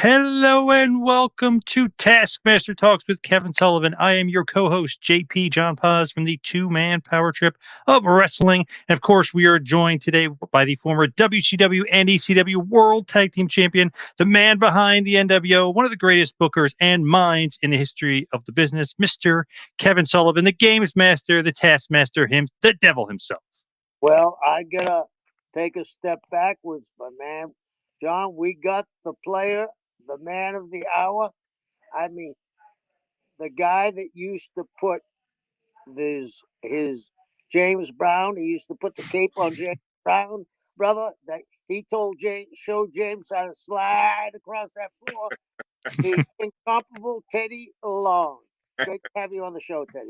Hello and welcome to Taskmaster Talks with Kevin Sullivan. I am your co-host, JP John Paz from the two-man power trip of wrestling. And of course, we are joined today by the former WCW and ECW World Tag Team Champion, the man behind the NWO, one of the greatest bookers and minds in the history of the business, Mr. Kevin Sullivan, the Games Master, the Taskmaster, the devil himself. Well, I gotta take a step backwards, my man. John, we got the player, the man of the hour. I mean, the guy that used to put his James Brown, he used to put the cape on James Brown, brother. That he told James, showed James how to slide across that floor. The incomparable Teddy Long. Great to have you on the show, Teddy.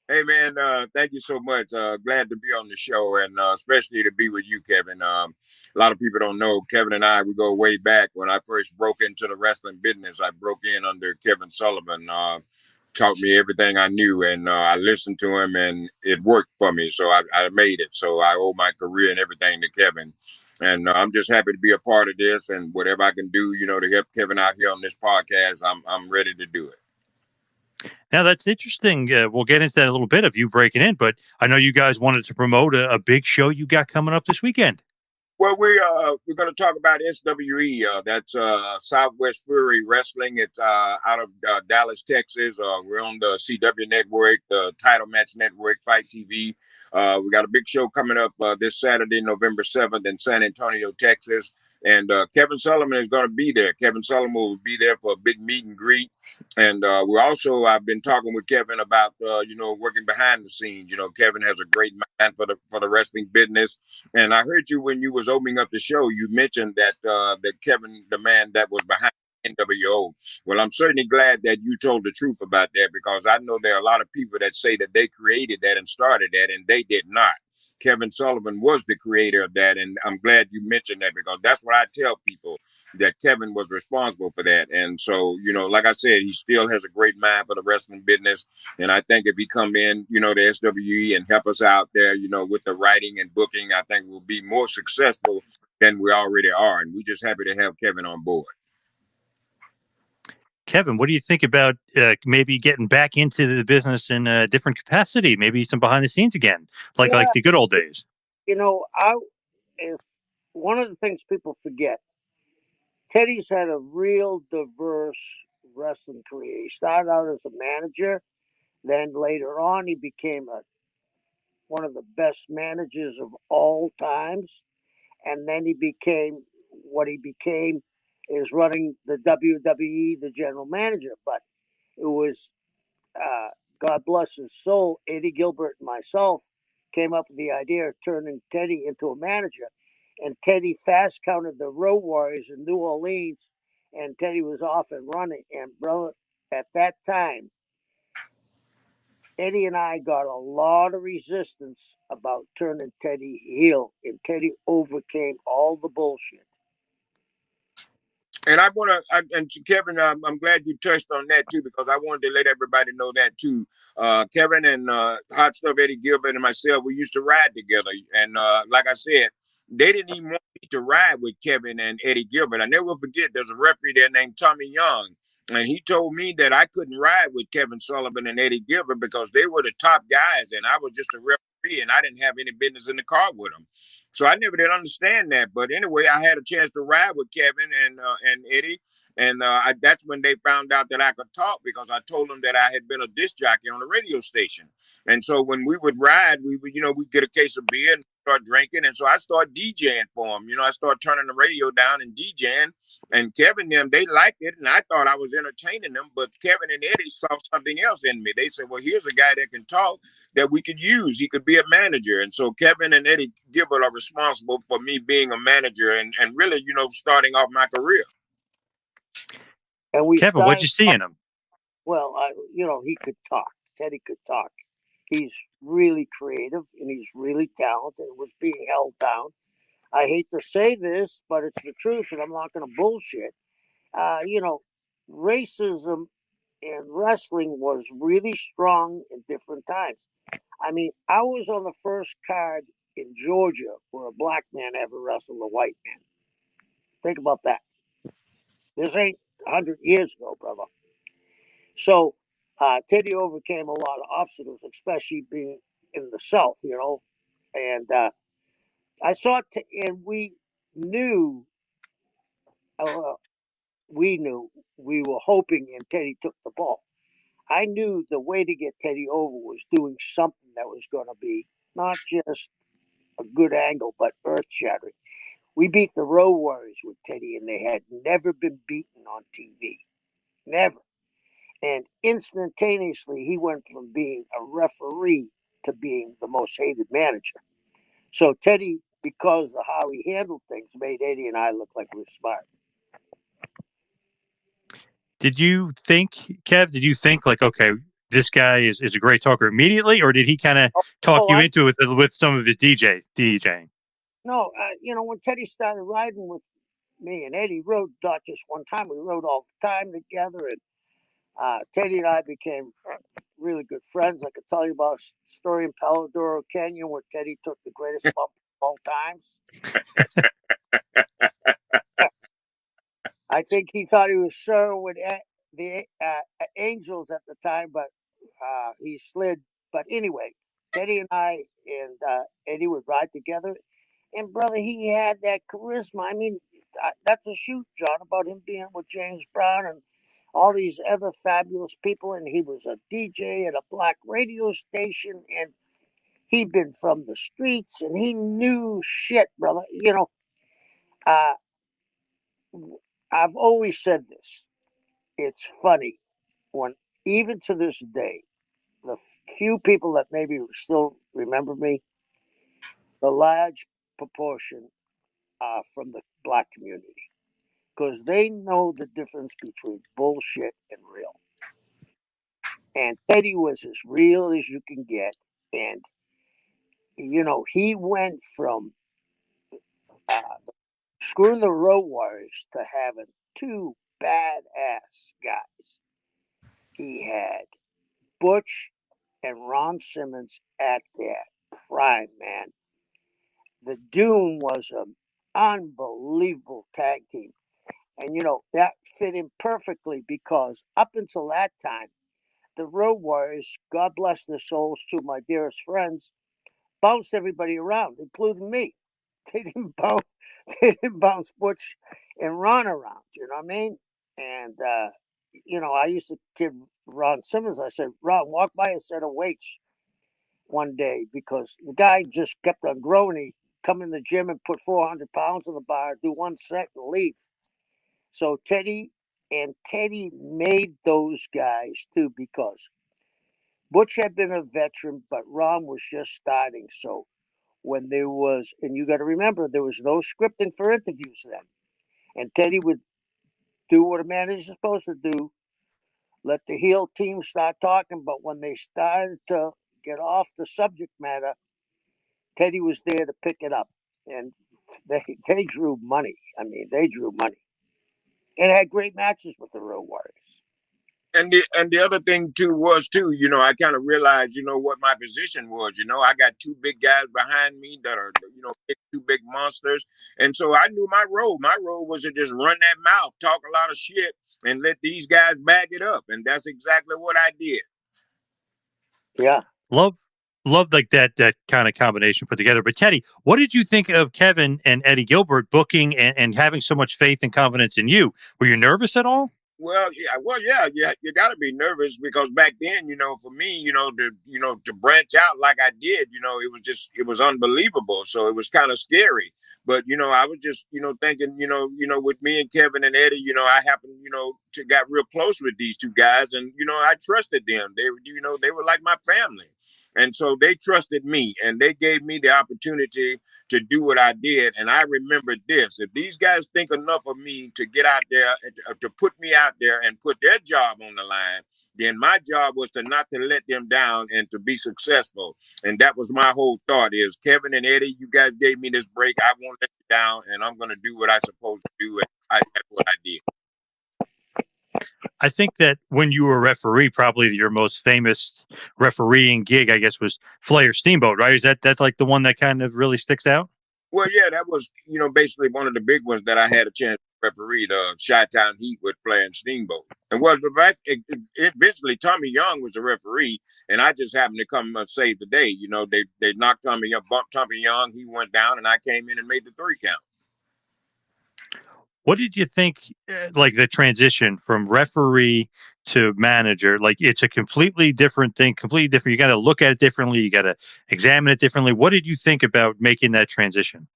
Hey, man, thank you so much. Glad to be on the show, and especially to be with you, Kevin. A lot of people don't know, Kevin and I, we go way back. When I first broke into the wrestling business, I broke in under Kevin Sullivan, taught me everything I knew, and I listened to him, and it worked for me, so I made it. So I owe my career and everything to Kevin. And I'm just happy to be a part of this, and whatever I can do, to help Kevin out here on this podcast, I'm ready to do it. Now, that's interesting. We'll get into that a little bit of you breaking in, but I know you guys wanted to promote a big show you got coming up this weekend. Well, we're going to talk about SWE. That's Southwest Fury Wrestling. It's out of Dallas, Texas. We're on the CW Network, the Title Match Network, Fight TV. We got a big show coming up this Saturday, November 7th in San Antonio, Texas. And Kevin Sullivan is going to be there. Kevin Sullivan will be there for a big meet and greet. And I've been talking with Kevin about, working behind the scenes. Kevin has a great mind for the wrestling business. And I heard you when you was opening up the show, you mentioned that Kevin, the man that was behind NWO. Well, I'm certainly glad that you told the truth about that, because I know there are a lot of people that say that they created that and started that, and they did not. Kevin Sullivan was the creator of that, and I'm glad you mentioned that, because that's what I tell people, that Kevin was responsible for that. And so, like I said, he still has a great mind for the wrestling business. And I think if he come in, to SWE and help us out there, with the writing and booking, I think we'll be more successful than we already are. And we're just happy to have Kevin on board. Kevin, what do you think about maybe getting back into the business in a different capacity? Maybe some behind the scenes again, like the good old days. If one of the things people forget, Teddy's had a real diverse wrestling career. He started out as a manager, then later on he became one of the best managers of all times, and then he became what he became is running the WWE, the general manager. But it was, God bless his soul, Eddie Gilbert and myself came up with the idea of turning Teddy into a manager. And Teddy fast counted the Road Warriors in New Orleans, and Teddy was off and running. And brother, at that time, Eddie and I got a lot of resistance about turning Teddy heel, and Teddy overcame all the bullshit. And and Kevin, I'm glad you touched on that too, because I wanted to let everybody know that too. Kevin and Hot Stuff Eddie Gilbert and myself, we used to ride together. And like I said, they didn't even want me to ride with Kevin and Eddie Gilbert. I never forget, there's a referee there named Tommy Young. And he told me that I couldn't ride with Kevin Sullivan and Eddie Gilbert because they were the top guys and I was just a referee and I didn't have any business in the car with them. So I never did understand that. But anyway, I had a chance to ride with Kevin and Eddie. And that's when they found out that I could talk, because I told them that I had been a disc jockey on a radio station. And so when we would ride, we'd get a case of beer and start drinking. And so I started DJing for them. I started turning the radio down and DJing. And Kevin and them, they liked it. And I thought I was entertaining them. But Kevin and Eddie saw something else in me. They said, well, here's a guy that can talk that we could use. He could be a manager. And so Kevin and Eddie Gilbert are responsible for me being a manager and really, starting off my career. And Kevin, what'd you see in him? Well, he could talk. Teddy could talk. He's really creative and he's really talented and was being held down. I hate to say this, but it's the truth, and I'm not going to bullshit. Racism in wrestling was really strong in different times. I mean, I was on the first card in Georgia where a black man ever wrestled a white man. Think about that. 100 years ago, brother. So Teddy overcame a lot of obstacles, especially being in the South, And I saw, and knew, uh, we knew, we were hoping, and Teddy took the ball. I knew the way to get Teddy over was doing something that was going to be not just a good angle, but earth shattering. We beat the Road Warriors with Teddy, and they had never been beaten on TV. Never. And instantaneously, he went from being a referee to being the most hated manager. So Teddy, because of how he handled things, made Eddie and I look like we were smart. Did you think, Kev, like, okay, this guy is a great talker immediately, or did he kind of talk you into it with some of his DJing? No, when Teddy started riding with me and Eddie, rode not just one time, we rode all the time together. And Teddy and I became really good friends. I could tell you about a story in Paladoro Canyon where Teddy took the greatest bump of all times. I think he thought he was sure with the Angels at the time, but he slid. But anyway, Teddy and I and Eddie would ride together. And, brother, he had that charisma. I mean, that's a shoot, John, about him being with James Brown and all these other fabulous people. And he was a DJ at a black radio station. And he'd been from the streets and he knew shit, brother. I've always said this. It's funny when, even to this day, the few people that maybe still remember me, the large proportion are from the black community because they know the difference between bullshit and real. And Teddy was as real as you can get. And, he went from screwing the Road Warriors to having two badass guys. He had Butch and Ron Simmons at their prime, man. The Doom was an unbelievable tag team. And, that fit in perfectly because up until that time, the Road Warriors, God bless their souls, two of my dearest friends, bounced everybody around, including me. They didn't bounce Butch and Ron around, you know what I mean? And, I used to kid Ron Simmons. I said, Ron, walk by a set of weights one day because the guy just kept on growing. He come in the gym and put 400 pounds on the bar, do one set and leave. So Teddy made those guys too because Butch had been a veteran, but Ron was just starting. So when there was, and you got to remember, there was no scripting for interviews then. And Teddy would do what a manager's supposed to do, let the heel team start talking. But when they started to get off the subject matter, Teddy was there to pick it up. And they drew money. I mean, they drew money. And had great matches with the Road Warriors. And the other thing was I kind of realized, what my position was. I got two big guys behind me that are, two big monsters. And so I knew my role. My role was to just run that mouth, talk a lot of shit, and let these guys back it up. And that's exactly what I did. Yeah. Love like that kind of combination put together. But Teddy, what did you think of Kevin and Eddie Gilbert booking and having so much faith and confidence in you? Were you nervous at all? Well, yeah. You got to be nervous because back then, for me, to branch out like I did, it was unbelievable. So it was kind of scary. But I was just thinking, with me and Kevin and Eddie, I happened, to got real close with these two guys, and I trusted them. They were like my family, and so they trusted me, and they gave me the opportunity to do what I did. And I remember this: if these guys think enough of me to get out there and to put me out there and put their job on the line, then my job was to not to let them down and to be successful. And that was my whole thought: is Kevin and Eddie, you guys gave me this break. I won't let you down, and I'm going to do what I'm supposed to do. And that's what I did. I think that when you were a referee, probably your most famous refereeing gig, I guess, was Flair Steamboat, right? That's like the one that kind of really sticks out? Well, yeah, that was, basically one of the big ones that I had a chance to referee, the Chi-Town Heat with Flair and Steamboat. And eventually Tommy Young was the referee, and I just happened to come and save the day. You know, they knocked Tommy Young, bumped Tommy Young, he went down, and I came in and made the 3 count. What did you think, like the transition from referee to manager? Like it's a completely different thing, completely different. You got to look at it differently. You got to examine it differently. What did you think about making that transition?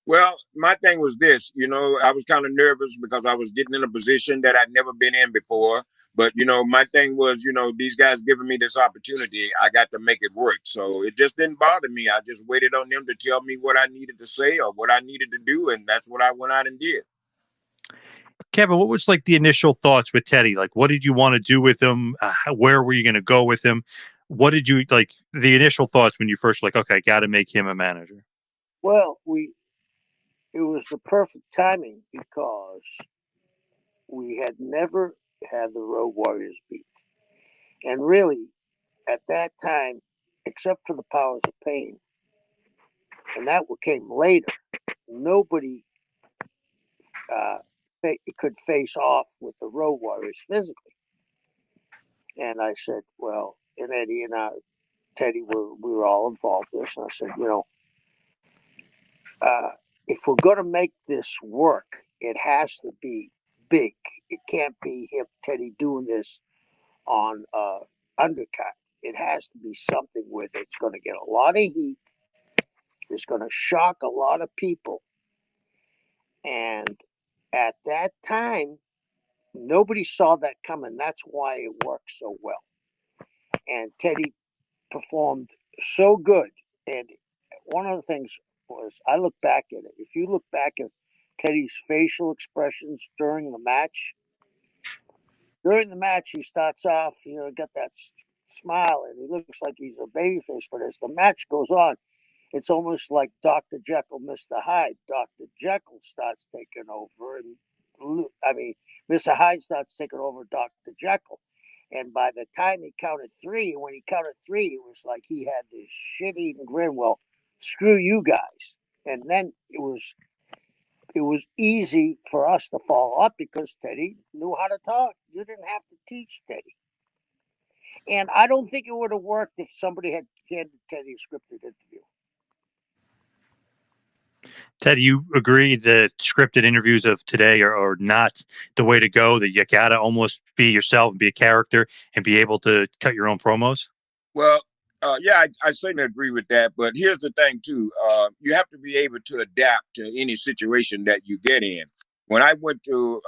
Well, my thing was this, you know, I was kind of nervous because I was getting in a position that I'd never been in before. But, you know, my thing was, you know, these guys giving me this opportunity, I got to make it work. So it just didn't bother me. I just waited on them to tell me what I needed to say or what I needed to do. And that's what I went out and did. Kevin, what was like the initial thoughts with Teddy? Like, what did you want to do with him? Where were you going to go with him? What did you like the initial thoughts when you first like, okay, got to make him a manager? Well, it was the perfect timing because we had never had the Road Warriors beat. And really, at that time, except for the Powers of Pain, and that came later, nobody could face off with the Road Warriors physically. And I said, well, and Eddie and Teddy we were all involved in this. And I said, you know, if we're going to make this work, it has to be big. It can't be him, Teddy, doing this on undercut. It has to be something with it. It's going to get a lot of heat. It's going to shock a lot of people. And at that time, nobody saw that coming. That's why it worked so well. And Teddy performed so good. And one of the things was, I look back at it. If you look back at Teddy's facial expressions during the match, he starts off, you know, got that smile and he looks like he's a babyface. But as the match goes on, it's almost like Dr. Jekyll, Mr. Hyde. Dr. Jekyll starts taking over, and Mr. Hyde starts taking over Dr. Jekyll. And by the time he counted 3, when he counted 3, it was like he had this shit-eating grin. Well, screw you guys. And then it was easy for us to follow up because Teddy knew how to talk. You didn't have to teach Teddy. And I don't think it would have worked if somebody had handed Teddy a scripted interview. Ted, you agree that scripted interviews of today are not the way to go, that you got to almost be yourself and be a character and be able to cut your own promos? Well, yeah, I certainly agree with that. But here's the thing, too. You have to be able to adapt to any situation that you get in. When I went to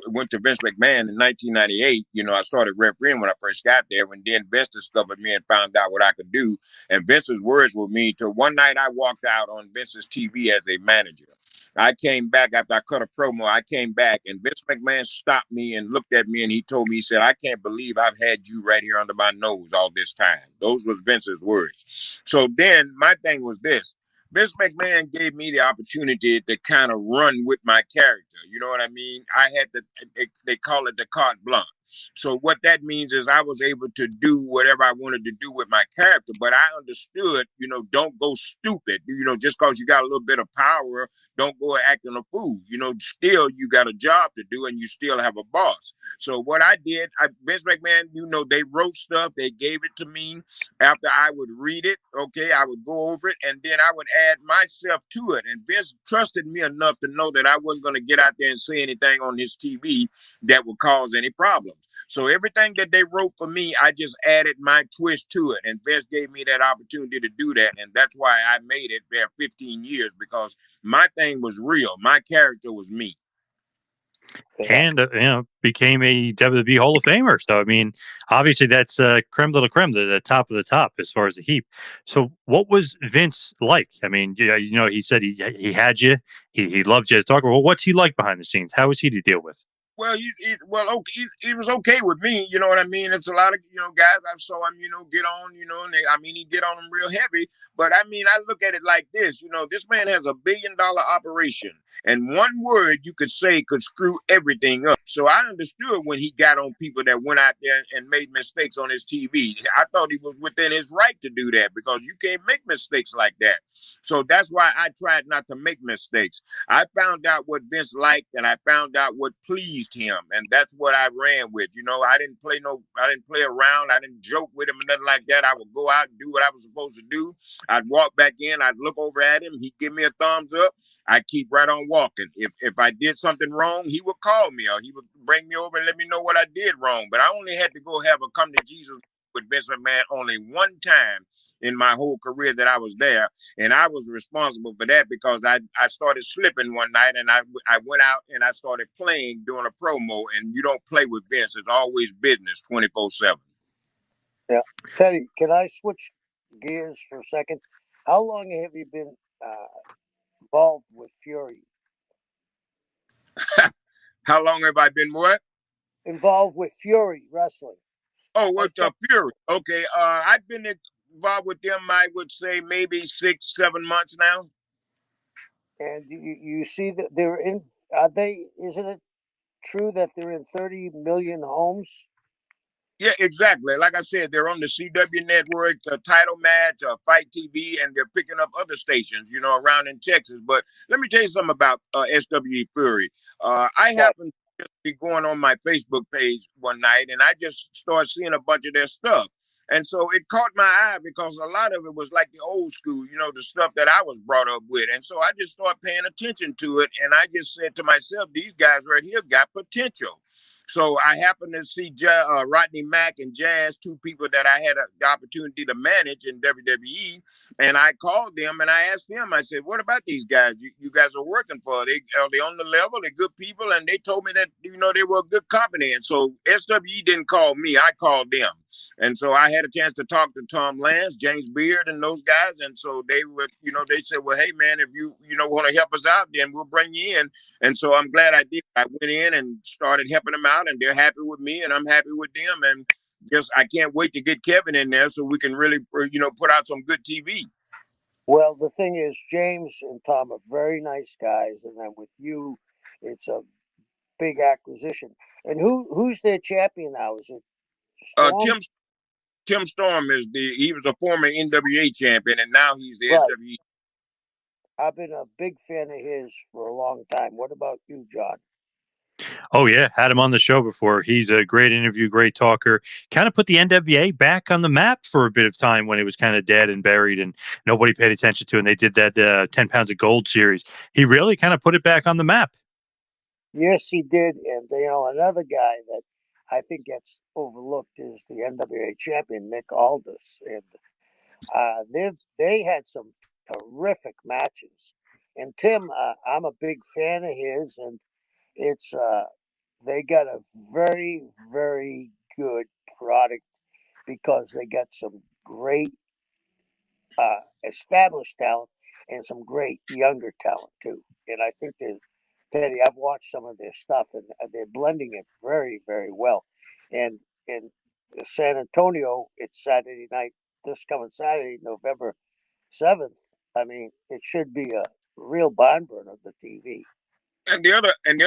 Vince McMahon in 1998, you know, I started refereeing when I first got there. When then Vince discovered me and found out what I could do. And Vince's words were me to one night I walked out on Vince's TV as a manager. I came back after I cut a promo. I came back and Vince McMahon stopped me and looked at me and he told me, he said, I can't believe I've had you right here under my nose all this time. Those was Vince's words. So then my thing was this. Vince McMahon gave me the opportunity to kind of run with my character. You know what I mean? I had they call it the carte blanche. So what that means is I was able to do whatever I wanted to do with my character, but I understood, you know, don't go stupid. You know, just because you got a little bit of power, don't go acting a fool. You know, still you got a job to do and you still have a boss. So what I did, Vince McMahon, you know, they wrote stuff, they gave it to me. After I would read it, okay, I would go over it and then I would add myself to it. And Vince trusted me enough to know that I wasn't going to get out there and say anything on his TV that would cause any problems. So everything that they wrote for me, I just added my twist to it. And Vince gave me that opportunity to do that. And that's why I made it there 15 years, because my thing was real. My character was me. And, you know, became a WWE Hall of Famer. So, I mean, obviously that's creme de la creme, the top of the top as far as the heap. So what was Vince like? I mean, you know, he said he had you, he loved you to talk about. Well, what's he like behind the scenes? How was he to deal with? Well, okay, he was okay with me. You know what I mean? It's a lot of guys I saw him get on and he get on them real heavy. But I mean, I look at it like this. This man has $1 billion operation, and one word you could say could screw everything up. So I understood when he got on people that went out there and made mistakes on his TV. I thought he was within his right to do that because you can't make mistakes like that. So that's why I tried not to make mistakes. I found out what Vince liked, and I found out what pleased him, and that's what I ran with. I didn't play around. I didn't joke with him or nothing like that. I would go out and do what I was supposed to do. I'd walk back in. I'd look over at him. He'd give me a thumbs up. I'd keep right on walking. If I did something wrong, he would call me or he would bring me over and let me know what I did wrong. But I only had to go have a come to Jesus with Vince McMahon only one time in my whole career that I was there. And I was responsible for that because I started slipping one night and I went out and I started playing, doing a promo. And you don't play with Vince. It's always business 24/7. Yeah. Teddy, can I switch gears for a second? How long have you been involved with Fury? How long have I been what? Involved with Fury Wrestling. Oh, with Fury. Okay. I've been involved with them, I would say maybe 6, 7 months now. And you see that they're in, isn't it true that they're in 30 million homes? Yeah, exactly. Like I said, they're on the CW network, Title Match, Fight TV, and they're picking up other stations, around in Texas. But let me tell you something about SWE Fury. I happened to be going on my Facebook page one night, and I just started seeing a bunch of their stuff. And so it caught my eye because a lot of it was like the old school, the stuff that I was brought up with. And so I just started paying attention to it. And I just said to myself, these guys right here got potential. So I happened to see Rodney Mack and Jazz, two people that I had the opportunity to manage in WWE. And I called them and I asked them, I said, what about these guys you guys are working for? Are they on the level? They're good people. And they told me that, they were a good company. And so SWE didn't call me. I called them. And so I had a chance to talk to Tom Lance, James Beard, and those guys. And so they would, they said, well, hey, man, if you, want to help us out, then we'll bring you in. And so I'm glad I did. I went in and started helping them out, and they're happy with me, and I'm happy with them. And just I can't wait to get Kevin in there so we can really, put out some good TV. Well, the thing is, James and Tom are very nice guys, and then with you, it's a big acquisition. And who's their champion now? Is it Storm? Tim Storm he was a former NWA champion, and now he's the SWE. I've been a big fan of his for a long time. What about you, John? Oh, yeah. Had him on the show before. He's a great interview, great talker. Kind of put the NWA back on the map for a bit of time when it was kind of dead and buried and nobody paid attention to it. And they did that 10 Pounds of Gold series. He really kind of put it back on the map. Yes, he did. And, another guy that I think gets overlooked is the NWA champion, Nick Aldis. And they had some terrific matches. And Tim, I'm a big fan of his, and it's they got a very, very good product because they got some great established talent and some great younger talent too. And I think that Teddy, I've watched some of their stuff, and they're blending it very, very well. And in San Antonio, it's Saturday night. This coming Saturday, November 7th. I mean, it should be a real barn burner of the TV. And the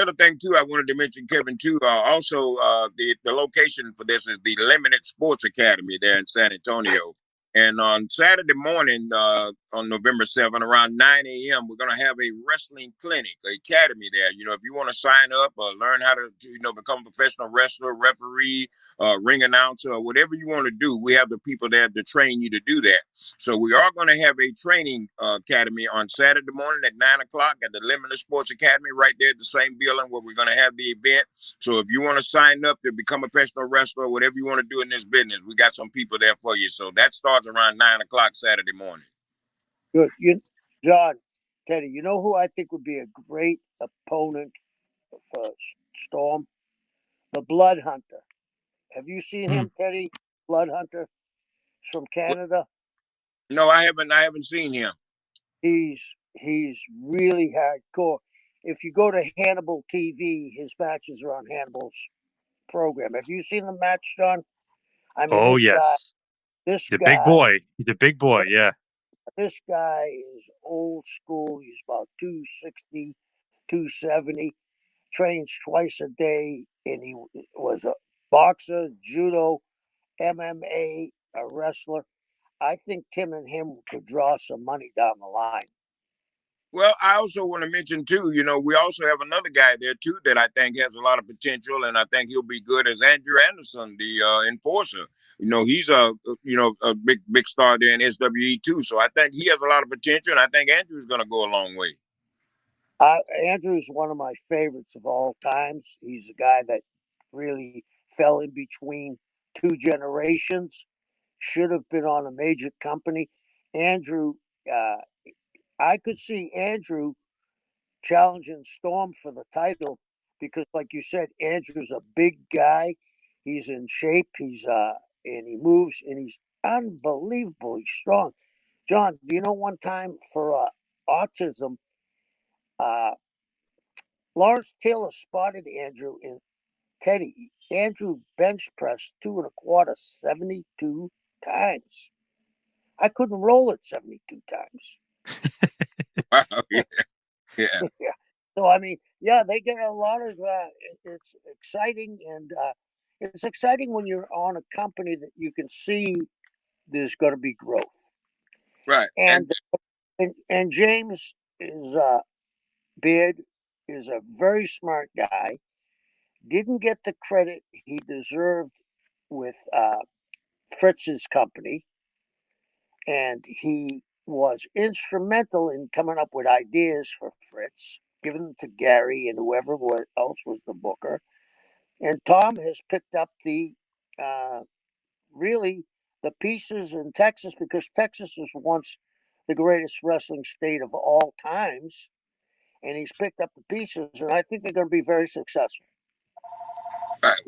other thing too, I wanted to mention, Kevin, too. Also, the location for this is the Limited Sports Academy there in San Antonio. And on Saturday morning, on November 7th, around 9 a.m., we're going to have a wrestling clinic, academy there. If you want to sign up or learn how to become a professional wrestler, referee, ring announcer, or whatever you want to do, we have the people there to train you to do that. So we are going to have a training academy on Saturday morning at 9 o'clock at the Limited Sports Academy right there at the same building where we're going to have the event. So if you want to sign up to become a professional wrestler, whatever you want to do in this business, we got some people there for you. So that starts around 9 o'clock Saturday morning. Good. John, Teddy, you know who I think would be a great opponent for Storm? The Blood Hunter. Have you seen him, Teddy? Blood Hunter from Canada? No, I haven't seen him. He's really hardcore. if you go to Hannibal TV, his matches are on Hannibal's program. Have you seen the match, John? I mean, Oh, yes. this The guy, big boy. He's a big boy, yeah. this guy is old school. He's about 260, 270, trains twice a day, and he was a boxer, judo, MMA, a wrestler. I think Tim and him could draw some money down the line. Well, I also want to mention too, we also have another guy there too that I think has a lot of potential, and I think he'll be good as Andrew Anderson, the enforcer. He's a big star there in SWE too. So I think he has a lot of potential, and I think Andrew's going to go a long way. Andrew's one of my favorites of all times. He's a guy that really fell in between two generations. Should have been on a major company. Andrew, I could see Andrew challenging Storm for the title because, like you said, Andrew's a big guy. He's in shape. And he moves, and he's unbelievably strong. John, do you know one time for autism, Lawrence Taylor spotted Andrew in Teddy. Andrew bench pressed 2.25, 72 times. I couldn't roll it 72 times. Wow, yeah. Yeah. So, I mean, yeah, they get a lot of, it's exciting. And it's exciting when you're on a company that you can see there's going to be growth. Right. And James is, Beard is a very smart guy. Didn't get the credit he deserved with Fritz's company, and he was instrumental in coming up with ideas for Fritz, giving them to Gary and whoever else was the booker. And Tom has picked up the really the pieces in Texas, because Texas was once the greatest wrestling state of all times, and he's picked up the pieces, and I think they're going to be very successful.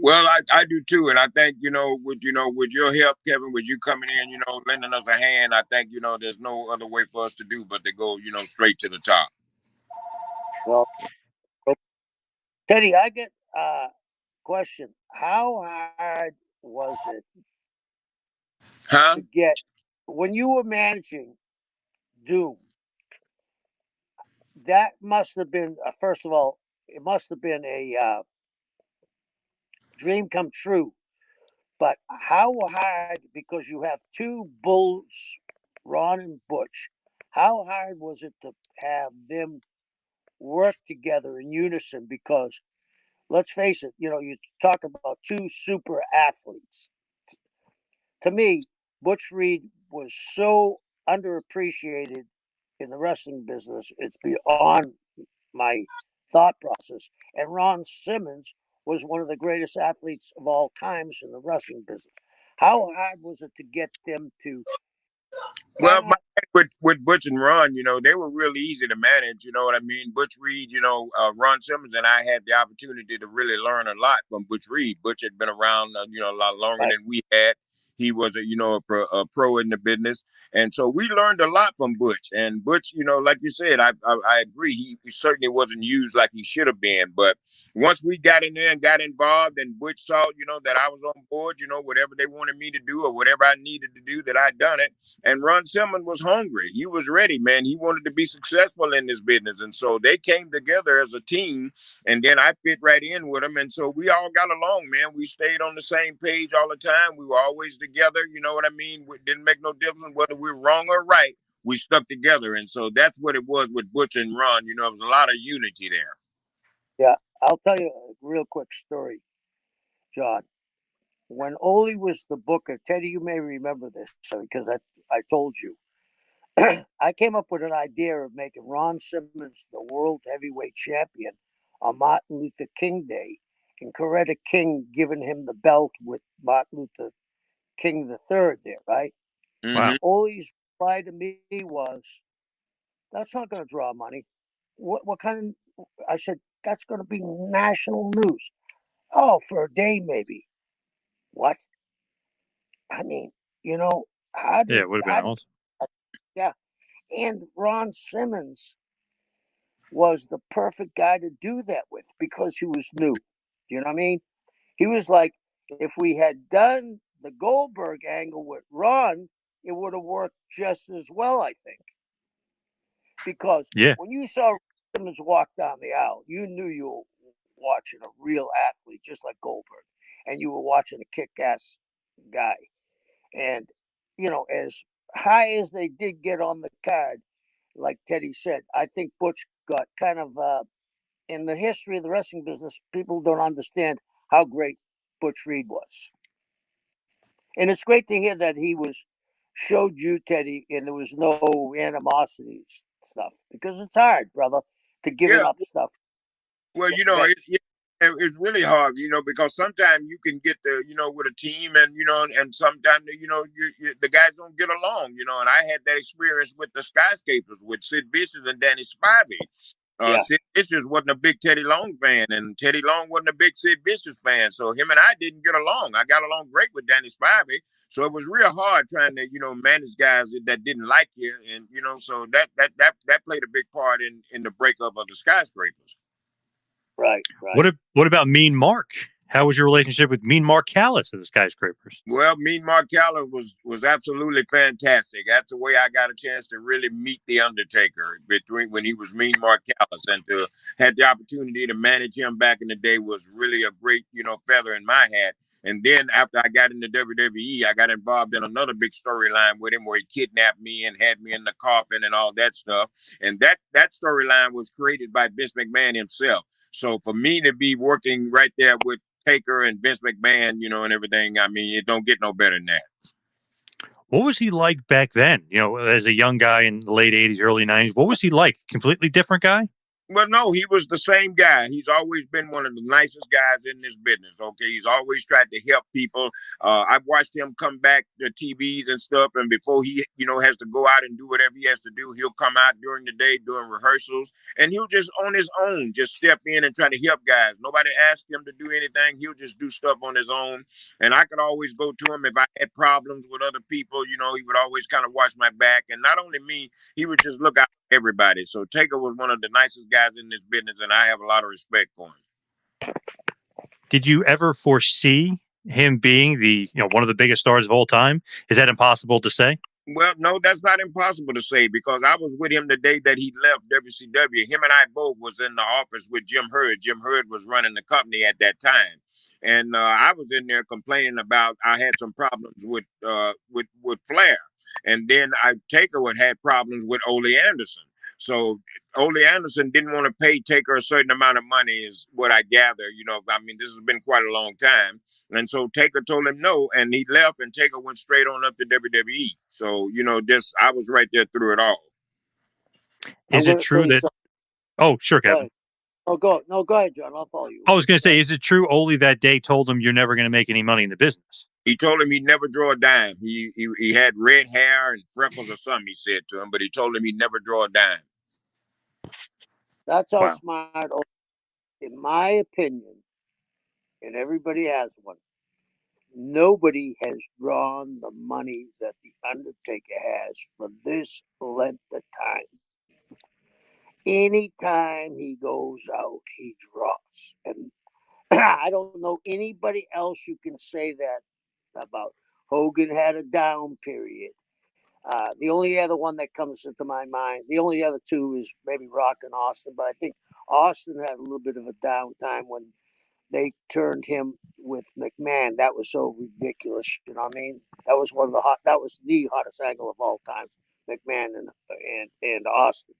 Well, I do too, and I think with your help, Kevin, with you coming in, lending us a hand, I think there's no other way for us to do but to go straight to the top. Well, Teddy, I get a question: how hard was it to get when you were managing Doom? That must have been first of all, it must have been a dream come true. But how hard, because you have two bulls, Ron and Butch, how hard was it to have them work together in unison? Because let's face it, you talk about two super athletes. To me, Butch Reed was so underappreciated in the wrestling business, it's beyond my thought process. And Ron Simmons was one of the greatest athletes of all times in the wrestling business. How hard was it to get them to? Well, with Butch and Ron, they were really easy to manage. You know what I mean? Butch Reed, Ron Simmons and I had the opportunity to really learn a lot from Butch Reed. Butch had been around, a lot longer than we had. He was a pro in the business. And so we learned a lot from Butch. And Butch, like you said, I agree. He certainly wasn't used like he should have been. But once we got in there and got involved, and Butch saw, that I was on board, whatever they wanted me to do or whatever I needed to do, that I'd done it. And Ron Simmons was hungry. He was ready, man. He wanted to be successful in this business. And so they came together as a team. And then I fit right in with them. And so we all got along, man. We stayed on the same page all the time. We were always together. You know what I mean? It didn't make no difference whether we were wrong or right. We stuck together. And so that's what it was with Butch and Ron. There was a lot of unity there. Yeah, I'll tell you a real quick story, John. When Ole was the booker, Teddy, you may remember this because I told you. I came up with an idea of making Ron Simmons the world heavyweight champion on Martin Luther King Day, and Coretta King giving him the belt with Martin Luther King III there, right? Wow. Ole's reply to me was, "That's not going to draw money. What kind of?" I said, "That's going to be national news. Oh, for a day maybe." What? I mean, how did Yeah, it would have been awesome. yeah. And Ron Simmons was the perfect guy to do that with because he was new. You know what I mean? He was like, if we had done the Goldberg angle with Ron, it would have worked just as well, I think. Because Yeah. when you saw Simmons walk down the aisle, you knew you were watching a real athlete, just like Goldberg, and you were watching a kick-ass guy. And, as high as they did get on the card, like Teddy said, I think Butch got kind of, in the history of the wrestling business, people don't understand how great Butch Reed was. And it's great to hear that he showed you, Teddy, and there was no animosity stuff, because it's hard, brother, to give it Yeah. up stuff. Well, it's really hard, because sometimes you can get with a team, and sometimes the guys don't get along, and I had that experience with the Skyscrapers with Sid Vicious and Danny Spivey. Yeah, Sid Vicious wasn't a big Teddy Long fan, and Teddy Long wasn't a big Sid Vicious fan. So him and I didn't get along. I got along great with Danny Spivey. So it was real hard trying to, manage guys that didn't like you. And, so that played a big part in the breakup of the Skyscrapers. right. What about Mean Mark? How was your relationship with Mean Mark Callis of the Skyscrapers? Well, Mean Mark Callis was absolutely fantastic. That's the way I got a chance to really meet the Undertaker between when he was Mean Mark Callis, and to had the opportunity to manage him back in the day was really a great, feather in my hat. And then after I got into WWE, I got involved in another big storyline with him where he kidnapped me and had me in the coffin and all that stuff. And that storyline was created by Vince McMahon himself. So for me to be working right there with Taker and Vince McMahon, and everything, I mean, it don't get no better than that. What was he like back then? As a young guy in the late 80s, early 90s, what was he like? Completely different guy? Well, no, he was the same guy. He's always been one of the nicest guys in this business. Okay, he's always tried to help people. I've watched him come back to TVs and stuff, and before he, has to go out and do whatever he has to do, he'll come out during the day doing rehearsals, and he'll just on his own just step in and try to help guys. Nobody asked him to do anything. He'll just do stuff on his own, and I could always go to him if I had problems with other people. He would always kind of watch my back, and not only me, he would just look out for everybody. So Taker was one of the nicest guys in this business, and I have a lot of respect for him. Did you ever foresee him being one of the biggest stars of all time? Is that impossible to say? Well, no, that's not impossible to say, because I was with him the day that he left WCW. Him and I both was in the office with Jim Hurd. Jim Hurd was running the company at that time, and I was in there complaining about I had some problems with Flair, and then Taker had problems with Ole Anderson. So Ole Anderson didn't want to pay Taker a certain amount of money, is what I gather. I mean, this has been quite a long time. And so Taker told him no, and he left, and Taker went straight on up to WWE. So, I was right there through it all. Is it true that... Oh, sure, Kevin. Go ahead, John. I'll follow you. I was going to say, is it true Ole that day told him you're never going to make any money in the business? He told him he'd never draw a dime. He had red hair and freckles or something, he said to him, but he told him he'd never draw a dime. That's how smart, in my opinion, and everybody has one. Nobody has drawn the money that the Undertaker has for this length of time. Anytime he goes out, he draws. And I don't know anybody else you can say that about. Hogan had a down period. The only other one that comes into my mind, the only other two is maybe Rock and Austin, but I think Austin had a little bit of a downtime when they turned him with McMahon. That was so ridiculous. You know what I mean? That was that was the hottest angle of all time, McMahon and Austin.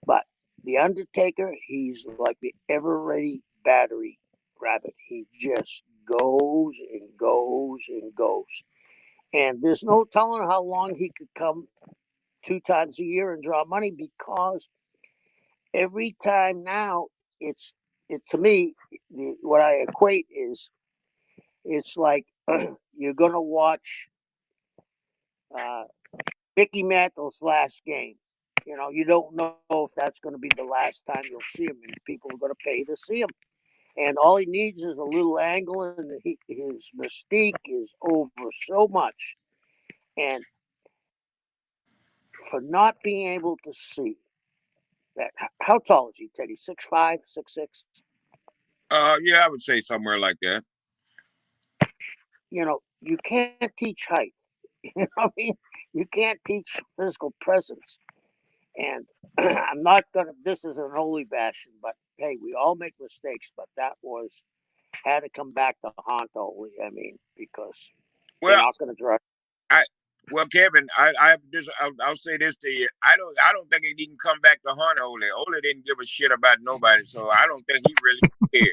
But the Undertaker, he's like the ever-ready battery rabbit. He just goes and goes and goes. And there's no telling how long he could come 2 times a year and draw money, because every time now to me, what I equate is it's like you're going to watch Mickey Mantle's last game. You don't know if that's going to be the last time you'll see him, and people are going to pay to see him. And all he needs is a little angle, and his mystique is over so much. And for not being able to see How tall is he, Teddy? 6'5", 6'6"? Yeah, I would say somewhere like that. You can't teach height. You know what I mean? You can't teach physical presence. And I'm not gonna. This is an Ole bashing, but hey, we all make mistakes. But that had to come back to haunt Ole. I mean, because they're Well, not going to draw. Kevin, I have this. I'll say this to you. I don't think he didn't come back to hunt Ole. Ole didn't give a shit about nobody, so I don't think he really cared.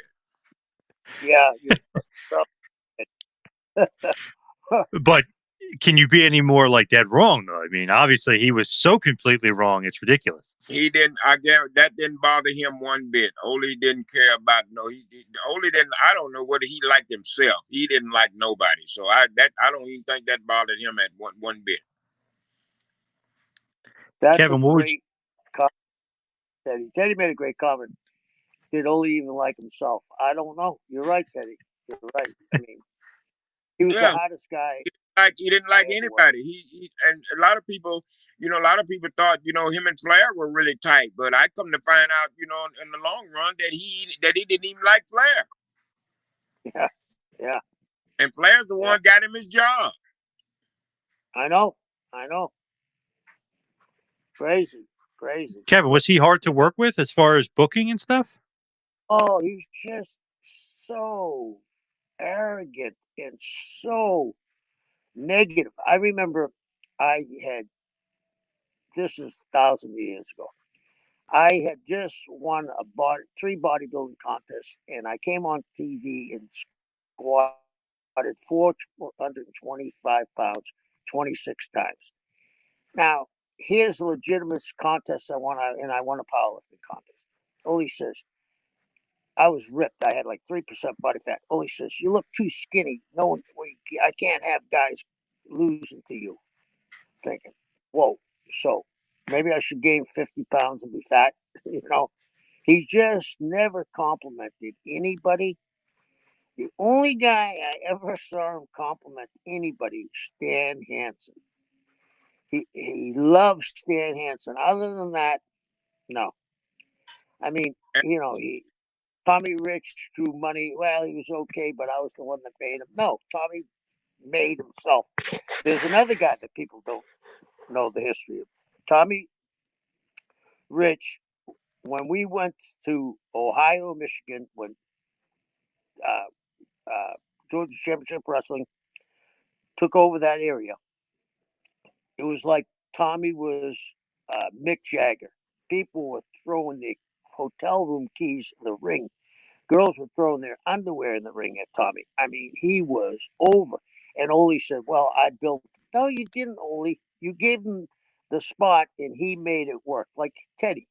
Yeah. But can you be any more like dead wrong, though? I mean, obviously he was so completely wrong. It's ridiculous. He didn't. I guess that didn't bother him one bit. Ole didn't care about Ole didn't. I don't know whether he liked himself. He didn't like nobody. So I don't even think that bothered him at one bit. That's Kevin, a great comment. Teddy made a great comment. Did Ole even like himself? I don't know. You're right, Teddy. You're right. I mean, he was the hottest guy. He didn't like anybody. He and a lot of people, a lot of people thought, him and Flair were really tight. But I come to find out, in the long run that he didn't even like Flair. Yeah. And Flair's the one got him his job. I know. Crazy. Kevin, was he hard to work with as far as booking and stuff? Oh, he's just so arrogant and so negative. I remember this is 1,000 years ago. I had just won 3 bodybuilding contests, and I came on TV and squatted 425 pounds 26 times. Now, here's a legitimate contest I won, and I won a powerlifting contest. Ole says, I was ripped. I had like 3% body fat. Ole says, you look too skinny. I can't have guys losing to you. Thinking, whoa, so maybe I should gain 50 pounds and be fat. He just never complimented anybody. The only guy I ever saw him compliment anybody was Stan Hansen. He loves Stan Hansen. Other than that, no. I mean, Tommy Rich drew money. Well, he was okay, but I was the one that paid him. No, Tommy made himself. There's another guy that people don't know the history of. Tommy Rich, when we went to Ohio, Michigan, when Georgia Championship Wrestling took over that area, it was like Tommy was Mick Jagger. People were throwing the hotel room keys in the ring. Girls were throwing their underwear in the ring at Tommy. I mean, he was over. And Ole said, well, I built it. No, you didn't, Ole. You gave him the spot, and he made it work. Like Teddy.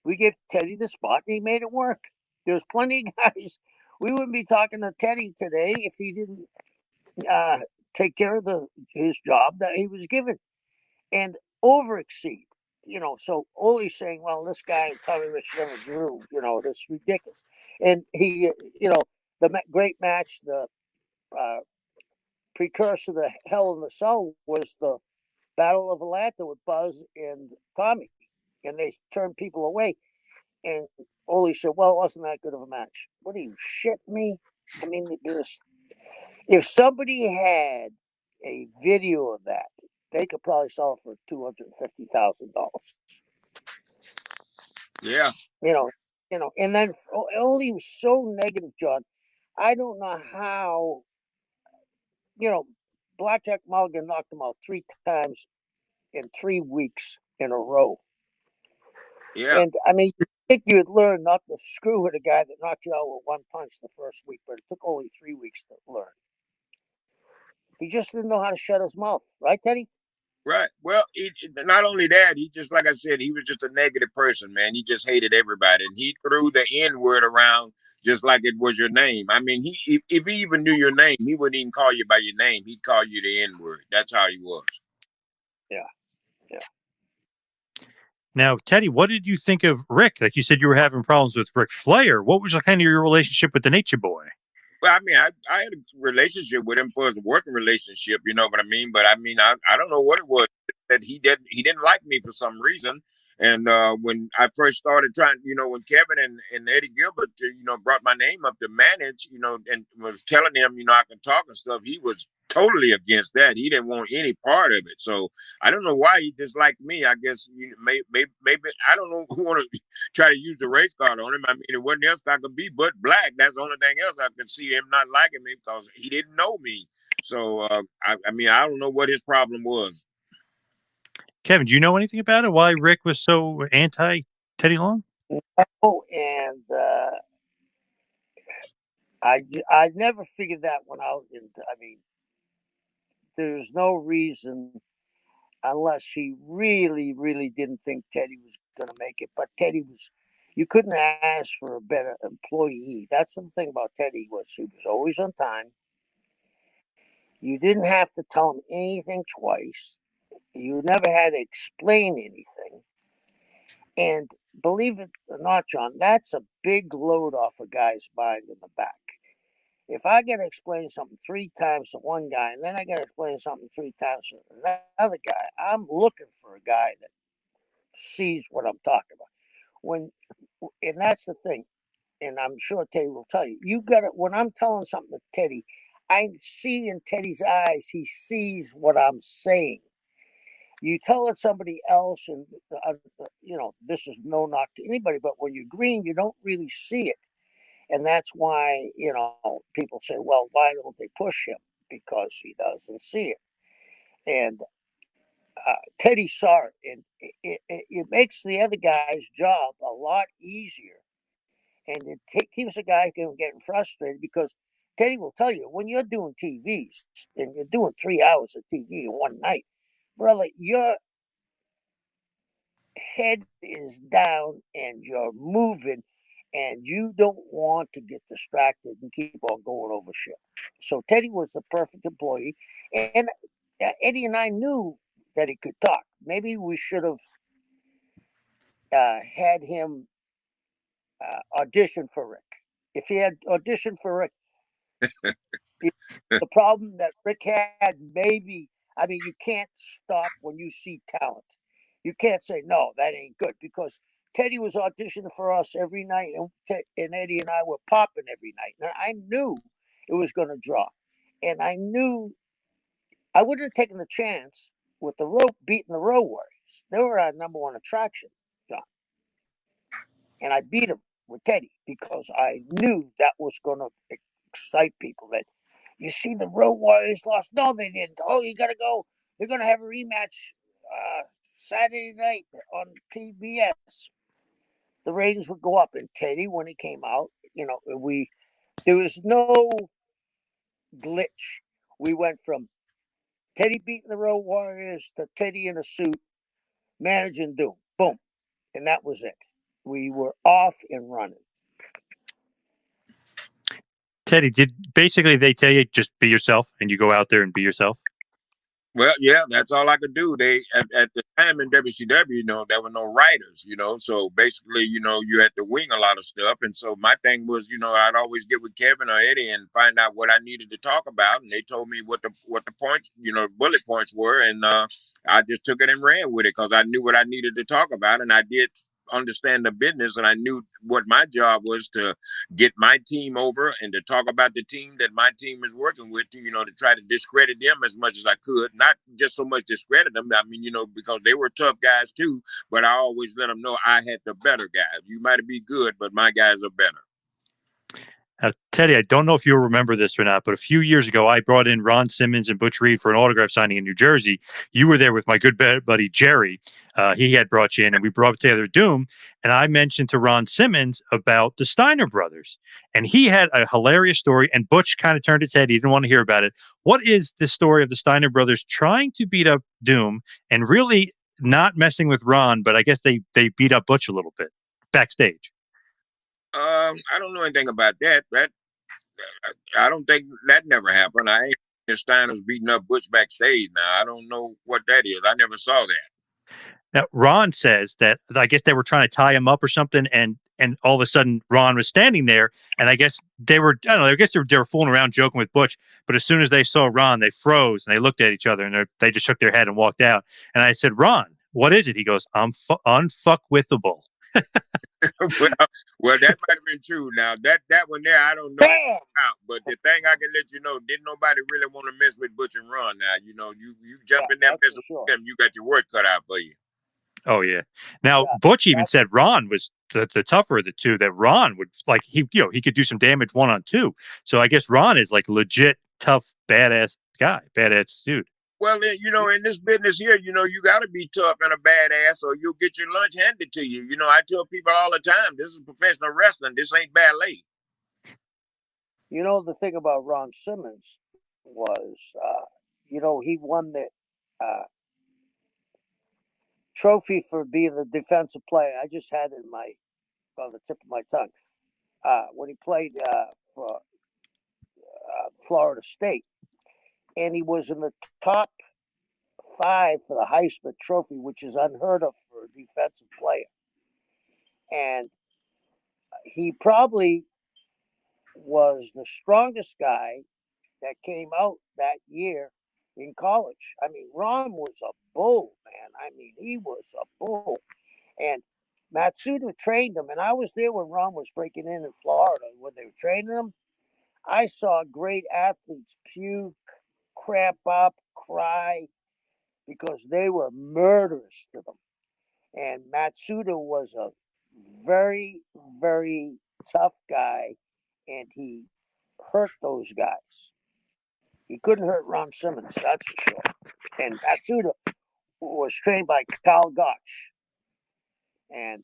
We gave Teddy the spot, and he made it work. There's plenty of guys. We wouldn't be talking to Teddy today if he didn't take care of his job that he was given and overexceed. So Ole's saying, well, this guy, Tommy Rich, never drew, this is ridiculous. And he, the great match, the precursor to Hell in the Cell was the Battle of Atlanta with Buzz and Tommy. And they turned people away. And Ole said, well, it wasn't that good of a match. What are you, shitting me? I mean, if somebody had a video of that, they could probably sell it for $250,000. Yeah. And then Ole was so negative, John. I don't know how, Blackjack Mulligan knocked him out 3 times in 3 weeks in a row. Yeah. And I mean, you think you would learn not to screw with a guy that knocked you out with one punch the first week, but it took only 3 weeks to learn. He just didn't know how to shut his mouth. Right, Teddy? Right. Well, not only that, he just, like I said, he was just a negative person, man. He just hated everybody. And he threw the N word around just like it was your name. I mean, if he even knew your name, he wouldn't even call you by your name. He'd call you the N word. That's how he was. Yeah. Now, Teddy, what did you think of Rick? Like you said, you were having problems with Ric Flair. What was kind of your relationship with the Nature Boy? Well, I mean, I had a relationship with him for his working relationship, you know what I mean? But I mean, I don't know what it was that he didn't like me for some reason. And when I first started trying, when Kevin and Eddie Gilbert, brought my name up to manage, and was telling him, I can talk and stuff, he was totally against that. He didn't want any part of it. So I don't know why he disliked me. I guess maybe I don't know who want to try to use the race card on him. I mean, it wasn't else I could be but black. That's the only thing else I could see him not liking me, because he didn't know me. So I mean, I don't know what his problem was. Kevin, do you know anything about it? Why Rick was so anti Teddy Long? Oh, and I never figured that one out. And I mean, there's no reason, unless he really, really didn't think Teddy was going to make it. But Teddy was, you couldn't ask for a better employee. That's the thing about Teddy, was he was always on time. You didn't have to tell him anything twice. You never had to explain anything. And believe it or not, John, that's a big load off a guy's mind in the back. If I got to explain something 3 times to one guy, and then I got to explain something 3 times to another guy, I'm looking for a guy that sees what I'm talking about. And that's the thing, and I'm sure Teddy will tell you. You got to, when I'm telling something to Teddy, I see in Teddy's eyes, he sees what I'm saying. You tell it somebody else, and this is no knock to anybody, but when you're green, you don't really see it. And that's why, people say, well, why don't they push him? Because he doesn't see it. And Teddy saw it, and it makes the other guy's job a lot easier. And it keeps the guy from getting frustrated, because Teddy will tell you, when you're doing TVs and you're doing 3 hours of TV in one night, brother, your head is down and you're moving, and you don't want to get distracted and keep on going over shit. So Teddy was the perfect employee, and Eddie and I knew that he could talk. Maybe we should have had him audition for Rick. If he had auditioned for Rick, the problem that Rick had, maybe, I mean, you can't stop when you see talent. You can't say, no, that ain't good, because Teddy was auditioning for us every night, and Eddie and I were popping every night. And I knew it was going to draw. And I knew I wouldn't have taken the chance with the rope beating the Road Warriors. They were our number one attraction, John. And I beat them with Teddy, because I knew that was going to excite people. That, you see, the Road Warriors lost. No, they didn't. Oh, you got to go. They're going to have a rematch Saturday night on TBS. The ratings would go up. And Teddy, when he came out, there was no glitch. We went from Teddy beating the Road Warriors to Teddy in a suit managing Doom. Boom. And that was it. We were off and running. Teddy, did basically they tell you just be yourself and you go out there and be yourself? Well, yeah, that's all I could do. They at the time in WCW, there were no writers, so basically, you had to wing a lot of stuff. And so my thing was, I'd always get with Kevin or Eddie and find out what I needed to talk about, and they told me what the points, bullet points were, and I just took it and ran with it, because I knew what I needed to talk about, and I did understand the business, and I knew what my job was, to get my team over and to talk about the team that my team is working with, to try to discredit them as much as I could. Not just so much discredit them, I mean, because they were tough guys too, but I always let them know I had the better guys. You might be good, but my guys are better. Now, Teddy, I don't know if you'll remember this or not, but a few years ago, I brought in Ron Simmons and Butch Reed for an autograph signing in New Jersey. You were there with my good buddy, Jerry. He had brought you in, and we brought together Doom. And I mentioned to Ron Simmons about the Steiner brothers. And he had a hilarious story, and Butch kind of turned his head. He didn't want to hear about it. What is the story of the Steiner brothers trying to beat up Doom and really not messing with Ron, but I guess they beat up Butch a little bit backstage? I don't know anything about that. I don't think that never happened. I ain't seen Steiner's beating up Butch backstage. Now I don't know what that is. I never saw that. Now Ron says that I guess they were trying to tie him up or something, and all of a sudden Ron was standing there, and I guess they were, I don't know, I guess they were fooling around, joking with Butch, but as soon as they saw Ron, they froze and they looked at each other, and they just shook their head and walked out. And I said, Ron, what is it? He goes, I'm unfuckwithable. Well, that might have been true. Now that one there, I don't know about, but the thing I can let you know, didn't nobody really want to mess with Butch and Ron. Now you jump in that mess with them, you got your work cut out for you. Oh yeah. Now Butch even said Ron was the tougher of the two. That Ron would like he could do some damage 1-on-2. So I guess Ron is like legit tough, badass guy, badass dude. Well, in this business here, you got to be tough and a badass, or you'll get your lunch handed to you. I tell people all the time, this is professional wrestling. This ain't ballet. The thing about Ron Simmons was, he won the trophy for being the defensive player. I just had it on the tip of my tongue. When he played for Florida State. And he was in the top 5 for the Heisman Trophy, which is unheard of for a defensive player. And he probably was the strongest guy that came out that year in college. I mean, Ron was a bull, man. I mean, he was a bull. And Matsuda trained him. And I was there when Ron was breaking in Florida when they were training him. I saw great athletes puke, crap up, cry, because they were murderous to them. And Matsuda was a very, very tough guy, and he hurt those guys. He couldn't hurt Ron Simmons, that's for sure. And Matsuda was trained by Kyle Gotch, and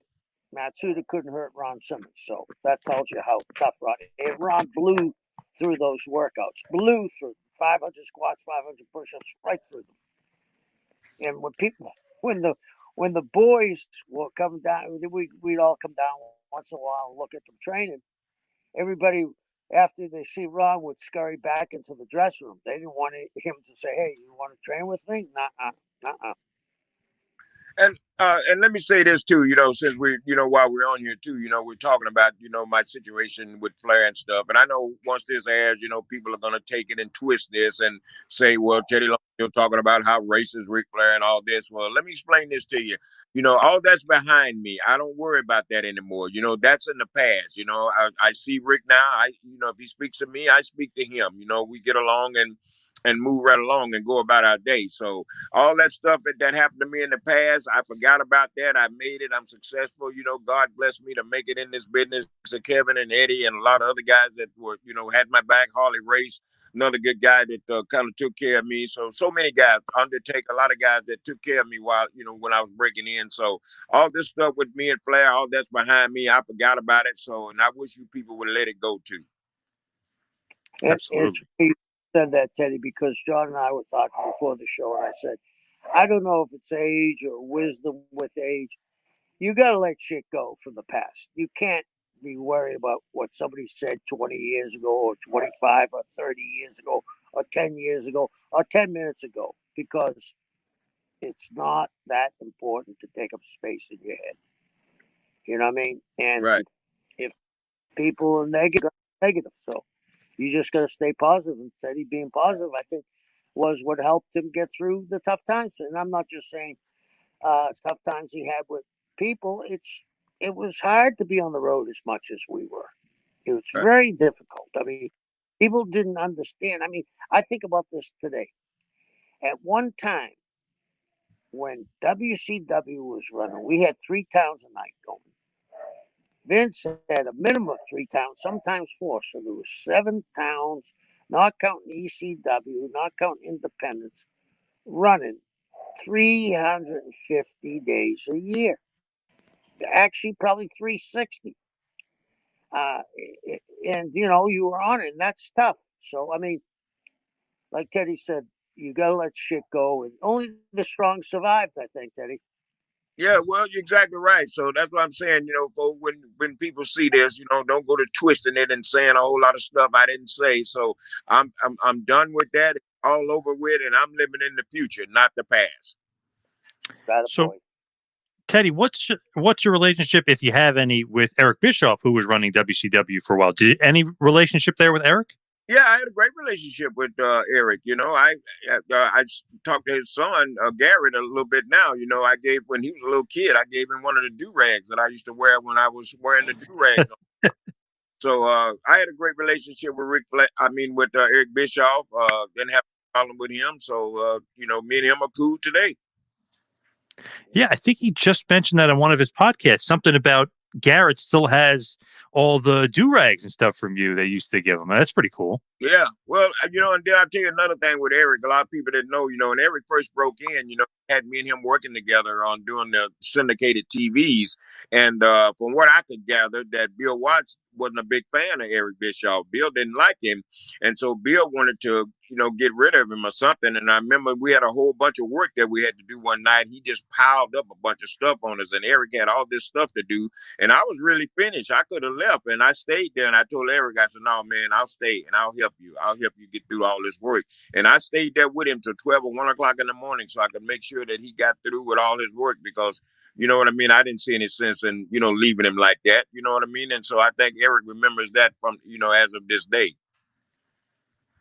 Matsuda couldn't hurt Ron Simmons. So that tells you how tough Ron is. And Ron blew through those workouts, blew through 500 squats, 500 push-ups, right through them. And when the boys were coming down, we'd all come down once in a while and look at them training. Everybody, after they see Ron, would scurry back into the dressing room. They didn't want him to say, "Hey, you want to train with me?" Nuh-uh. And let me say this too, since we, while we're on here too, we're talking about, my situation with Flair and stuff. And I know once this airs, people are going to take it and twist this and say, well, Teddy Long, you're talking about how racist Ric Flair and all this. Well, let me explain this to you. All that's behind me. I don't worry about that anymore. That's in the past. I see Rick now. If he speaks to me, I speak to him. We get along and move right along and go about our day. So all that stuff that happened to me in the past, I forgot about that. I made it. I'm successful. God blessed me to make it in this business. To Kevin and Eddie and a lot of other guys that were, had my back. Harley Race, another good guy that kind of took care of me. So many guys, Undertaker, a lot of guys that took care of me while, when I was breaking in. So all this stuff with me and Flair, all that's behind me. I forgot about it. So, and I wish you people would let it go too. Absolutely. Said that, Teddy, because John and I were talking before the show, and I said, I don't know if it's age or wisdom with age. You got to let shit go from the past. You can't be worried about what somebody said 20 years ago or 25 or 30 years ago or 10 years ago or 10 minutes ago, because it's not that important to take up space in your head. You know what I mean? And right. If people are negative. So you just got to stay positive. And Teddy being positive, I think, was what helped him get through the tough times. And I'm not just saying tough times he had with people. It was hard to be on the road as much as we were. It was very difficult. I mean, people didn't understand. I mean, I think about this today. At one time, when WCW was running, we had 3 towns a night going. Vince had a minimum of 3 towns, sometimes 4. So there were 7 towns, not counting ECW, not counting independents, running 350 days a year. Actually, probably 360. And, you were on it, and that's tough. So, I mean, like Teddy said, you got to let shit go. And only the strong survived, I think, Teddy. Yeah, well, you're exactly right. So that's what I'm saying. When people see this, don't go to twisting it and saying a whole lot of stuff I didn't say. So I'm done with that. All over with, and I'm living in the future, not the past. So, Teddy, what's your relationship, if you have any, with Eric Bischoff, who was running WCW for a while? Did any relationship there with Eric? Yeah, I had a great relationship with Eric. I talked to his son Garrett a little bit now. I gave when he was a little kid, I gave him one of the do rags that I used to wear when I was wearing the do rags. So I had a great relationship with with Eric Bischoff. Didn't have a problem with him. So me and him are cool today. Yeah, I think he just mentioned that on one of his podcasts. Something about Garrett still has all the do rags and stuff from you they used to give him. That's pretty cool. Yeah, well, and then I'll tell you another thing with Eric. A lot of people didn't know, when Eric first broke in, had me and him working together on doing the syndicated TVs. And from what I could gather, that Bill Watts wasn't a big fan of Eric Bischoff. Bill didn't like him. And so Bill wanted to, get rid of him or something. And I remember we had a whole bunch of work that we had to do one night. He just piled up a bunch of stuff on us. And Eric had all this stuff to do. And I was really finished. I could have left. And I stayed there. And I told Eric, I said, no, man, I'll stay and I'll help you. I'll help you get through all this work. And I stayed there with him till 12 or 1 o'clock in the morning so I could make sure that he got through with all his work because, you know what I mean? I didn't see any sense in, leaving him like that. You know what I mean? And so I think Eric remembers that from, as of this day.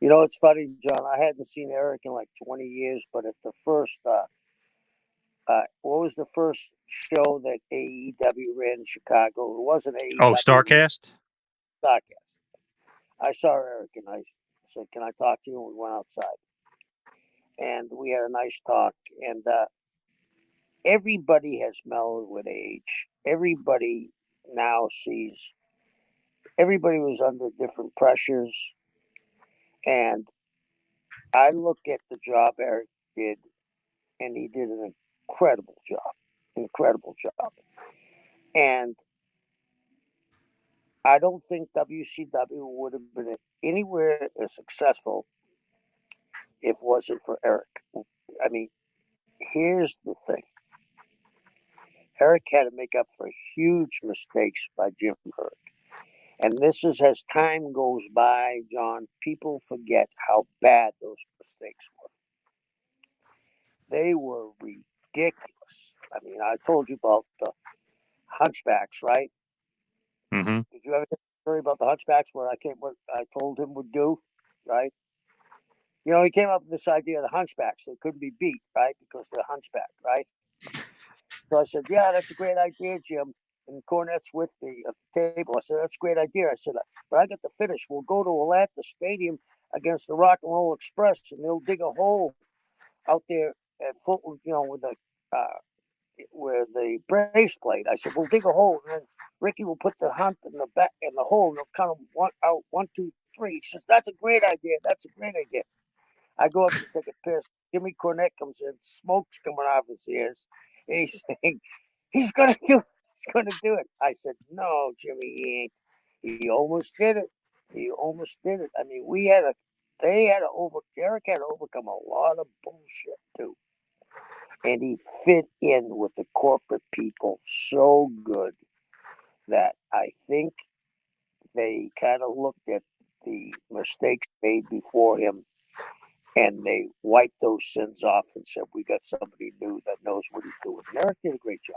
It's funny, John. I hadn't seen Eric in like 20 years, but at the first, what was the first show that AEW ran in Chicago? It wasn't AEW. Oh, Starcast? Starcast. I saw Eric and I said, can I talk to you? And we went outside. And we had a nice talk. And everybody has mellowed with age. Everybody now sees, everybody was under different pressures. And I look at the job Eric did, and he did an incredible job. And I don't think WCW would have been anywhere as successful if it wasn't for Eric. I mean, here's the thing. Eric had to make up for huge mistakes by Jim Herd. And this is as time goes by, John, people forget how bad those mistakes were. They were ridiculous. I mean, I told you about the hunchbacks, right? Mm-hmm. Did you ever hear the story about the hunchbacks where what I told him would do, right? He came up with this idea of the hunchbacks. They couldn't be beat, right? Because they're hunchback, right? So I said, yeah, that's a great idea, Jim. And Cornette's with me at the table. I said, that's a great idea. I said, but I got the finish. We'll go to Atlanta Stadium against the Rock and Roll Express, and they'll dig a hole out there at Fulton, with the where the Braves played. I said, we'll dig a hole, and then Ricky will put the hump in the back in the hole, and they'll count them 1, 2, 3. He says, that's a great idea. That's a great idea. I go up to take a piss. Jimmy Cornette comes in, smoke's coming out of his ears, and he's saying, he's gonna do it. I said, no, Jimmy, he ain't. He almost did it. I mean, Eric had to overcome a lot of bullshit too. And he fit in with the corporate people so good that I think they kind of looked at the mistakes made before him and they wiped those sins off and said, we got somebody new that knows what he's doing. And Eric did a great job.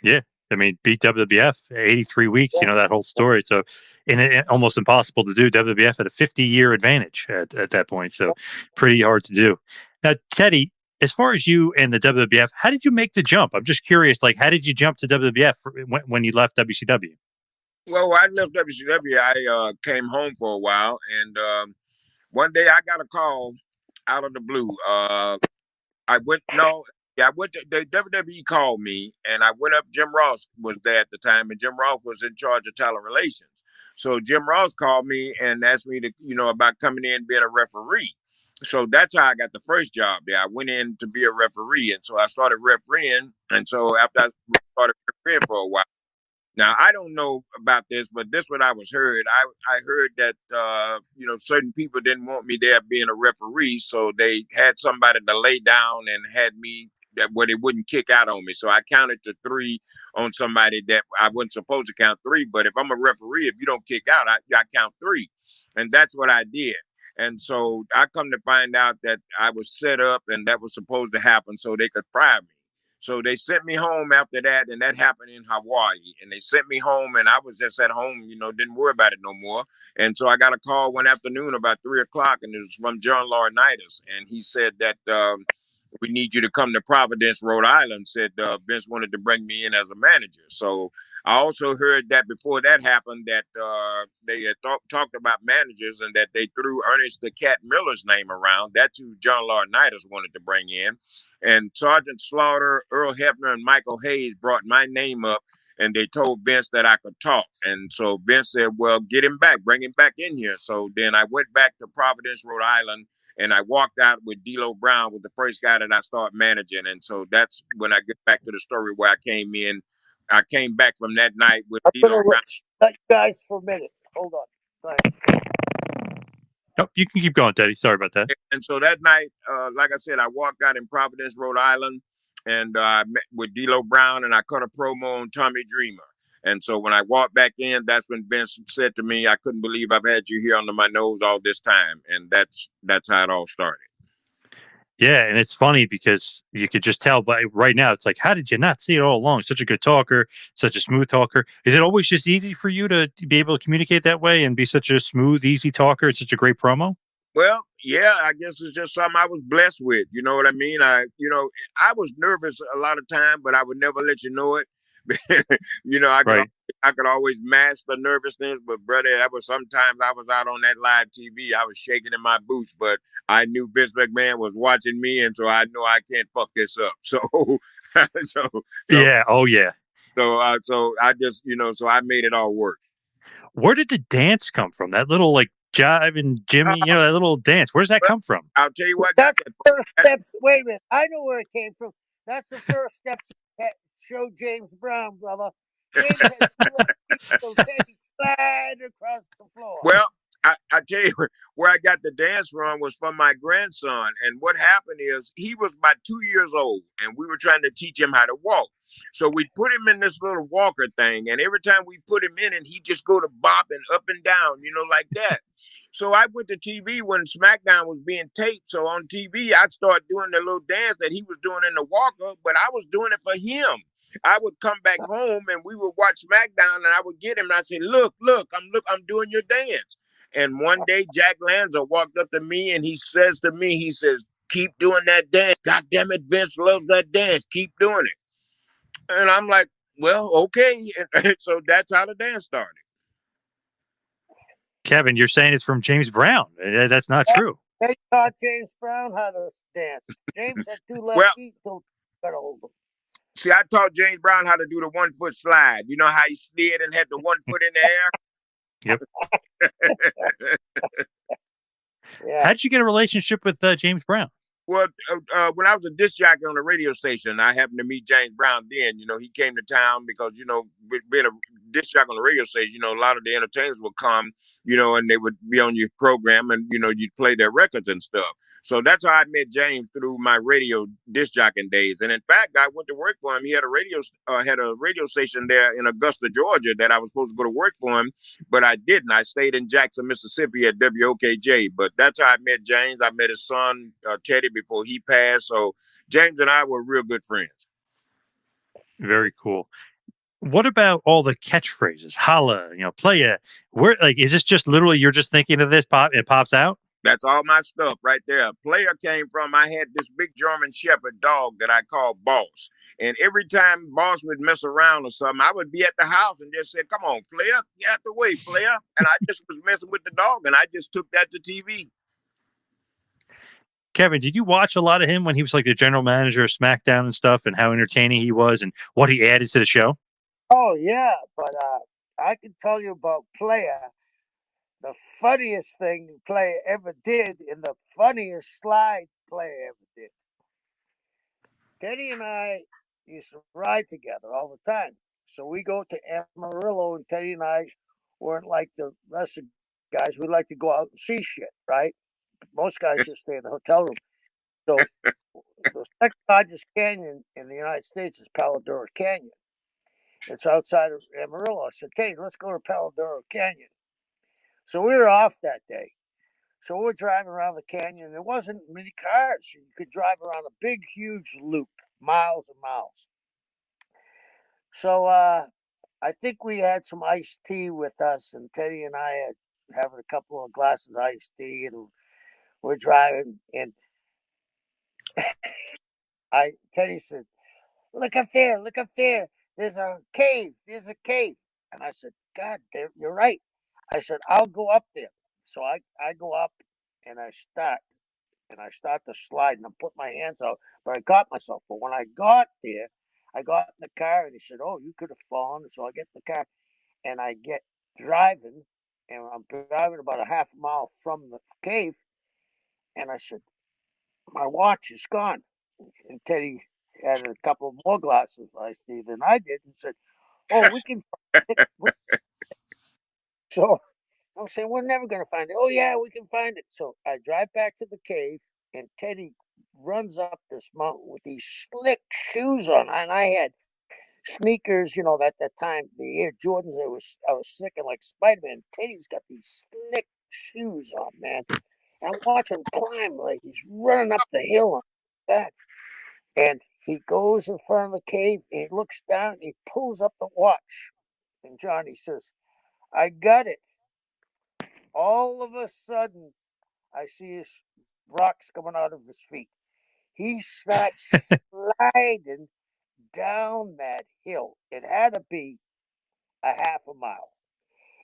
Yeah. I mean, beat WWF 83 weeks, that whole story. So, and it almost impossible to do. WWF had a 50-year advantage at that point. So, pretty hard to do. Now, Teddy, as far as you and the WWF, how did you make the jump? I'm just curious, how did you jump to WWF when you left WCW? Well, when I left WCW, I came home for a while. And one day I got a call out of the blue. I went to the WWE called me and I went up. Jim Ross was there at the time, and Jim Ross was in charge of talent relations. So Jim Ross called me and asked me to, about coming in being a referee. So that's how I got the first job there. I went in to be a referee, and so I started refereeing. And so after I started refereeing for a while. Now, I don't know about this, but this what I was heard. I heard that, certain people didn't want me there being a referee, so they had somebody to lay down and had me where they wouldn't kick out on me. So I counted to 3 on somebody that I wasn't supposed to count 3. But if I'm a referee, if you don't kick out, I count 3. And that's what I did. And so I come to find out that I was set up and that was supposed to happen so they could fire me. So they sent me home after that, and that happened in Hawaii. And they sent me home, and I was just at home, didn't worry about it no more. And so I got a call one afternoon about 3 o'clock, and it was from John Laurinaitis, and he said that we need you to come to Providence, Rhode Island. Said Vince wanted to bring me in as a manager. So I also heard that before that happened, that they had talked about managers and that they threw Ernest the Cat Miller's name around. That's who John Laurinaitis wanted to bring in. And Sergeant Slaughter, Earl Hebner, and Michael Hayes brought my name up, and they told Vince that I could talk. And so Vince said, well, get him back, bring him back in here. So then I went back to Providence, Rhode Island, and I walked out with D'Lo Brown, was the first guy that I started managing. And so that's when I get back to the story where I came in. I came back from that night with D'Lo Brown. Let guys for a minute. Hold on. Go ahead. Oh, you can keep going, Teddy. Sorry about that. And so that night, like I said, I walked out in Providence, Rhode Island, and I met with D'Lo Brown, and I cut a promo on Tommy Dreamer. And so when I walked back in, that's when Vince said to me, I couldn't believe I've had you here under my nose all this time. And that's how it all started. Yeah, and it's funny because you could just tell, but right now it's like, how did you not see it all along? Such a good talker, such a smooth talker. Is it always just easy for you to be able to communicate that way and be such a smooth, easy talker? It's such a great promo. Well, yeah, I guess it's just something I was blessed with. You know what I mean? I was nervous a lot of time, but I would never let you know it. I could always mask the nervousness, but brother, that was sometimes I was out on that live TV. I was shaking in my boots, but I knew Vince McMahon was watching me, and so I know I can't fuck this up. So, Yeah, oh yeah. So I just, so I made it all work. Where did the dance come from? That little like jive and Jimmy, that little dance. Where does that come from? I'll tell you what. That's the first steps. Wait a minute. I know where it came from. That's the first steps. Show James Brown, brother. James had so Teddy slide across the floor. Well, I tell you where I got the dance from was from my grandson. And what happened is he was about 2 years old, and we were trying to teach him how to walk. So we put him in this little walker thing, and every time we put him in, and he just go to bopping up and down, like that. So I went to TV when SmackDown was being taped. So on TV, I started doing the little dance that he was doing in the walker, but I was doing it for him. I would come back home and we would watch SmackDown, and I would get him and I said, look, I'm doing your dance. And one day Jack Lanza walked up to me and he says to me, he says, keep doing that dance. God damn it, Vince loves that dance. Keep doing it. And I'm like, well, okay. And so that's how the dance started. Kevin, you're saying it's from James Brown. That's not true. They taught James Brown how to dance. James had two left feet until got a hold of him. See, I taught James Brown how to do the 1 foot slide. You know how he slid and had the 1 foot in the air? Yep. Yeah. How'd you get a relationship with James Brown? Well, when I was a disc jockey on the radio station, I happened to meet James Brown then. He came to town because, being a disc jockey on the radio station, a lot of the entertainers would come, and they would be on your program and, you'd play their records and stuff. So that's how I met James, through my radio disc jockeying days. And in fact, I went to work for him. He had a radio station there in Augusta, Georgia, that I was supposed to go to work for him, but I didn't. I stayed in Jackson, Mississippi at WOKJ. But that's how I met James. I met his son, Teddy, before he passed. So James and I were real good friends. Very cool. What about all the catchphrases? Holla, playa. Where, is this just literally you're just thinking of this it pops out? That's all my stuff right there. Player came from, I had this big German Shepherd dog that I called Boss. And every time Boss would mess around or something, I would be at the house and just say, come on, player, get out the way, player. And I just was messing with the dog, and I just took that to TV. Kevin, did you watch a lot of him when he was like the general manager of SmackDown and stuff, and how entertaining he was and what he added to the show? Oh, yeah. But I can tell you about Player. The funniest thing Player ever did, and the funniest slide Player ever did. Teddy and I used to ride together all the time. So we go to Amarillo, and Teddy and I weren't like the rest of the guys. We like to go out and see shit, right? Most guys just stay in the hotel room. So the second largest canyon in the United States is Paladura Canyon. It's outside of Amarillo. I said, Teddy, let's go to Paladura Canyon. So we were off that day. So we're driving around the canyon. There wasn't many cars. You could drive around a big, huge loop, miles and miles. So I think we had some iced tea with us, and Teddy and I had having a couple of glasses of iced tea, and we're driving, and Teddy said, look up there, look up there. There's a cave. There's a cave. And I said, God, you're right. I said, I'll go up there. So I go up and I start to slide and I put my hands out, but I got myself. But when I got there, I got in the car and he said, oh, you could have fallen. So I get in the car and I get driving and I'm driving about a half a mile from the cave. And I said, my watch is gone. And Teddy had a couple more glasses of iced tea than I did and said, oh, we can find it. So I'm saying, we're never going to find it. Oh, yeah, we can find it. So I drive back to the cave, and Teddy runs up this mountain with these slick shoes on. And I had sneakers, at that time, the Air Jordans. I was slicking like Spider-Man. Teddy's got these slick shoes on, man. And I'm watching him climb like he's running up the hill on that. And he goes in front of the cave, and he looks down, and he pulls up the watch. And Johnny says, I got it. All of a sudden, I see his rocks coming out of his feet. He starts sliding down that hill. It had to be a half a mile.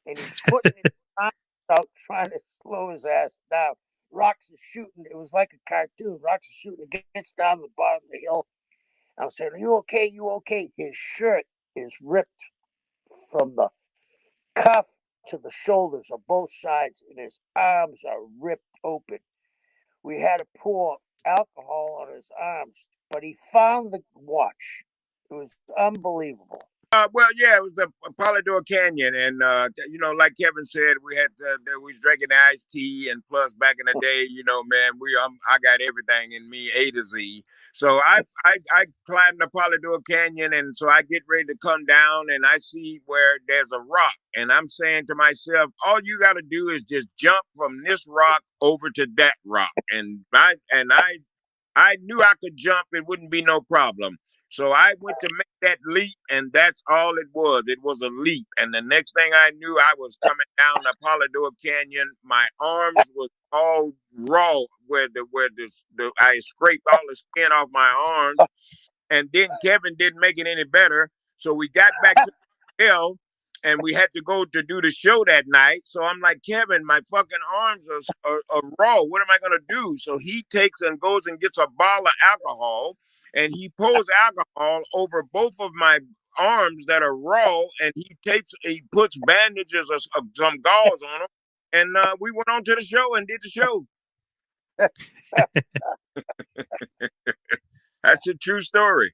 And he's putting his arms out, trying to slow his ass down. Rocks are shooting. It was like a cartoon. Rocks are shooting against down the bottom of the hill. I'm saying, are you okay? You okay? His shirt is ripped from the cuff to the shoulders on both sides, and his arms are ripped open. We had to pour alcohol on his arms, but he found the watch. It was unbelievable. Well, yeah, it was the Polydor Canyon, and like Kevin said, we was drinking iced tea, and plus back in the day, man, I got everything in me A to Z. So I climbed the Polydor Canyon, and so I get ready to come down, and I see where there's a rock, and I'm saying to myself, all you got to do is just jump from this rock over to that rock, and I knew I could jump; it wouldn't be no problem. So I went to make that leap, and that's all it was. It was a leap. And the next thing I knew, I was coming down the Polydor Canyon. My arms was all raw I scraped all the skin off my arms. And then Kevin didn't make it any better. So we got back to the hotel, and we had to go to do the show that night. So I'm like, Kevin, my fucking arms are raw. What am I going to do? So he takes and goes and gets a bottle of alcohol, and he pours alcohol over both of my arms that are raw, and he puts bandages of some gauze on them, and we went on to the show and did the show. That's a true story.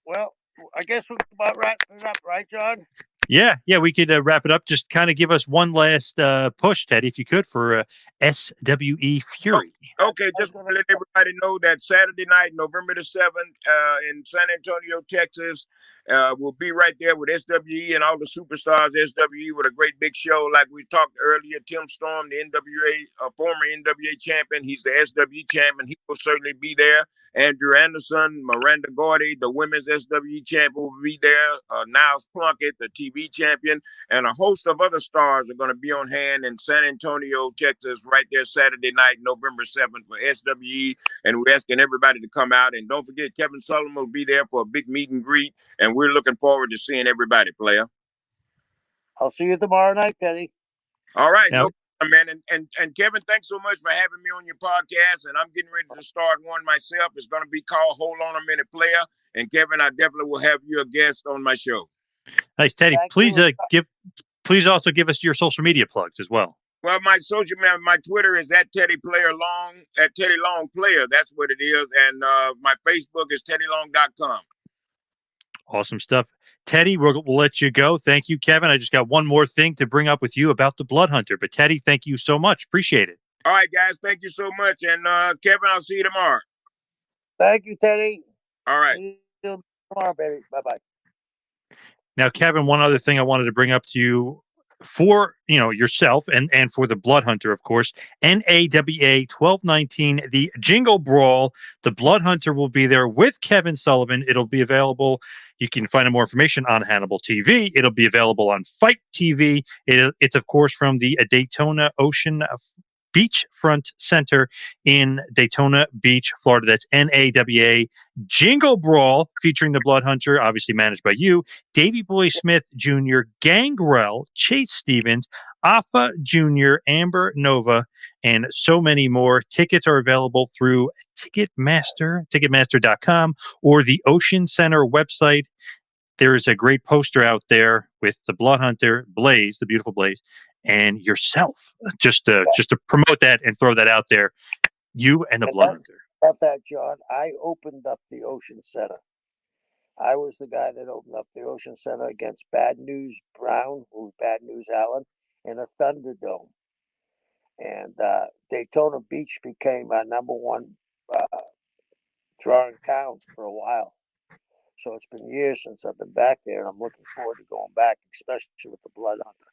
Well, I guess we're about wrapping it up, right, John? Yeah, we could wrap it up. Just kind of give us one last push, Teddy, if you could, for SWE Fury. Okay, just to let everybody know that Saturday night, November the 7th, in San Antonio, Texas, we'll be right there with SWE and all the superstars. SWE with a great big show, like we talked earlier. Tim Storm, the NWA, former NWA champion, he's the SWE champion. He will certainly be there. Andrew Anderson, Miranda Gordy, the women's SWE champion, will be there. Niles Plunkett, the TV champion, and a host of other stars are going to be on hand in San Antonio, Texas, right there Saturday night, November 7th for SWE. And we're asking everybody to come out. And don't forget, Kevin Sullivan will be there for a big meet and greet. And we're looking forward to seeing everybody, player. I'll see you tomorrow night, Teddy. All right. Yep. No, man. And Kevin, thanks so much for having me on your podcast. And I'm getting ready to start one myself. It's going to be called Hold On a Minute, Player. And Kevin, I definitely will have you a guest on my show. Thanks, Teddy. Please also give us your social media plugs as well. Well, my Twitter is at Teddy Long Player. That's what it is. And my Facebook is teddylong.com. Awesome stuff. Teddy, we'll let you go. Thank you, Kevin. I just got one more thing to bring up with you about the Blood Hunter. But Teddy, thank you so much. Appreciate it. All right, guys. Thank you so much. And Kevin, I'll see you tomorrow. Thank you, Teddy. All right. See you tomorrow, baby. Bye-bye. Now, Kevin, one other thing I wanted to bring up to you for yourself and for the Blood Hunter, of course. NAWA 1219, the Jingle Brawl. The Blood Hunter will be there with Kevin Sullivan. It'll be available. You can find more information on Hannibal TV. It'll be available on Fight TV. It's of course from the Daytona Ocean Beachfront Center in Daytona Beach, Florida. That's NAWA Jingle Brawl, featuring the Blood Hunter, obviously managed by you, Davey Boy Smith Jr., Gangrel, Chase Stevens, Alpha Jr., Amber Nova, and so many more. Tickets are available through Ticketmaster.com, or the Ocean Center website. There is a great poster out there with the Blood Hunter, Blaze, the beautiful Blaze, and yourself. Just to promote that and throw that out there. You and the Blood Hunter. About that, John, I opened up the Ocean Center. I was the guy that opened up the Ocean Center against Bad News Brown, who's Bad News Allen, in a Thunderdome. And Daytona Beach became our number one drawing town for a while. So it's been years since I've been back there, and I'm looking forward to going back, especially with the Blood Hunter.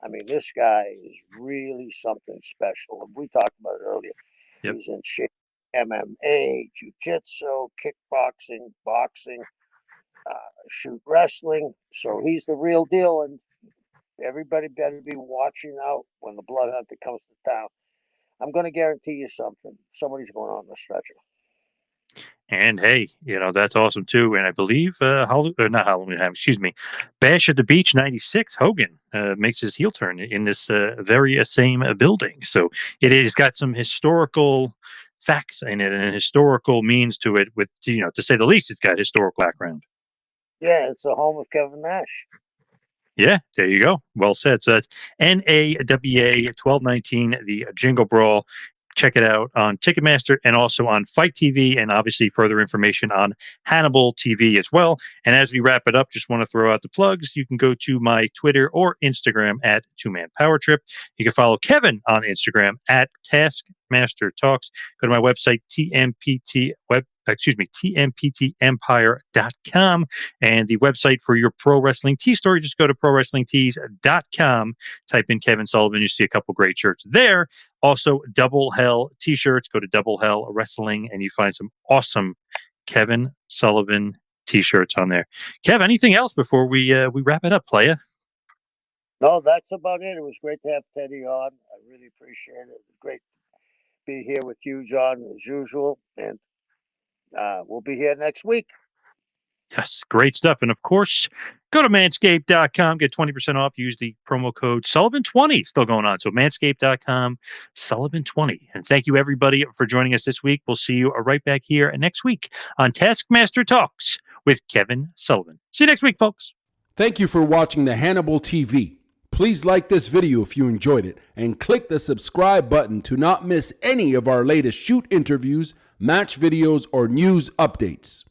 I mean, this guy is really something special. And we talked about it earlier. Yep. He's in shape, MMA, jiu-jitsu, kickboxing, boxing, shoot wrestling. So he's the real deal, and everybody better be watching out when the Blood Hunter comes to town. I'm going to guarantee you something. Somebody's going on the stretcher. And hey, that's awesome too. And I believe not Halloween, excuse me, Bash at the Beach 96, Hogan makes his heel turn in this very same building. So it has got some historical facts in it and historical means to it, with to say the least. It's got historical background. Yeah, it's the home of Kevin Nash. Yeah, there you go. Well said. So that's NAWA 1219, the Jingle Brawl. Check it out on Ticketmaster and also on Fight TV, and obviously further information on Hannibal TV as well. And as we wrap it up, just want to throw out the plugs. You can go to my Twitter or Instagram at 2Man Power Trip. You can follow Kevin on Instagram at Taskmaster Talks. Go to my website, TMPTempire.com, and the website for your pro wrestling tee store. Just go to prowrestlingtees.com, type in Kevin Sullivan. You see a couple great shirts there. Also, Double Hell t-shirts. Go to Double Hell Wrestling and you find some awesome Kevin Sullivan t-shirts on there. Kev, anything else before we wrap it up, playa? No, that's about it. It was great to have Teddy on. I really appreciate it. It was great to be here with you, John, as usual. And we'll be here next week. Yes, great stuff. And of course, go to manscaped.com, get 20% off. Use the promo code Sullivan20, still going on. So manscaped.com, Sullivan20. And thank you, everybody, for joining us this week. We'll see you right back here next week on Taskmaster Talks with Kevin Sullivan. See you next week, folks. Thank you for watching the Hannibal TV. Please like this video if you enjoyed it, and click the subscribe button to not miss any of our latest shoot interviews, match videos, or news updates.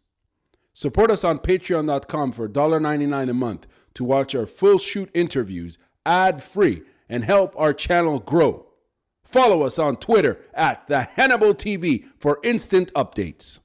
Support us on patreon.com for $1.99 a month to watch our full shoot interviews ad-free and help our channel grow. Follow us on Twitter at the Hannibal TV for instant updates.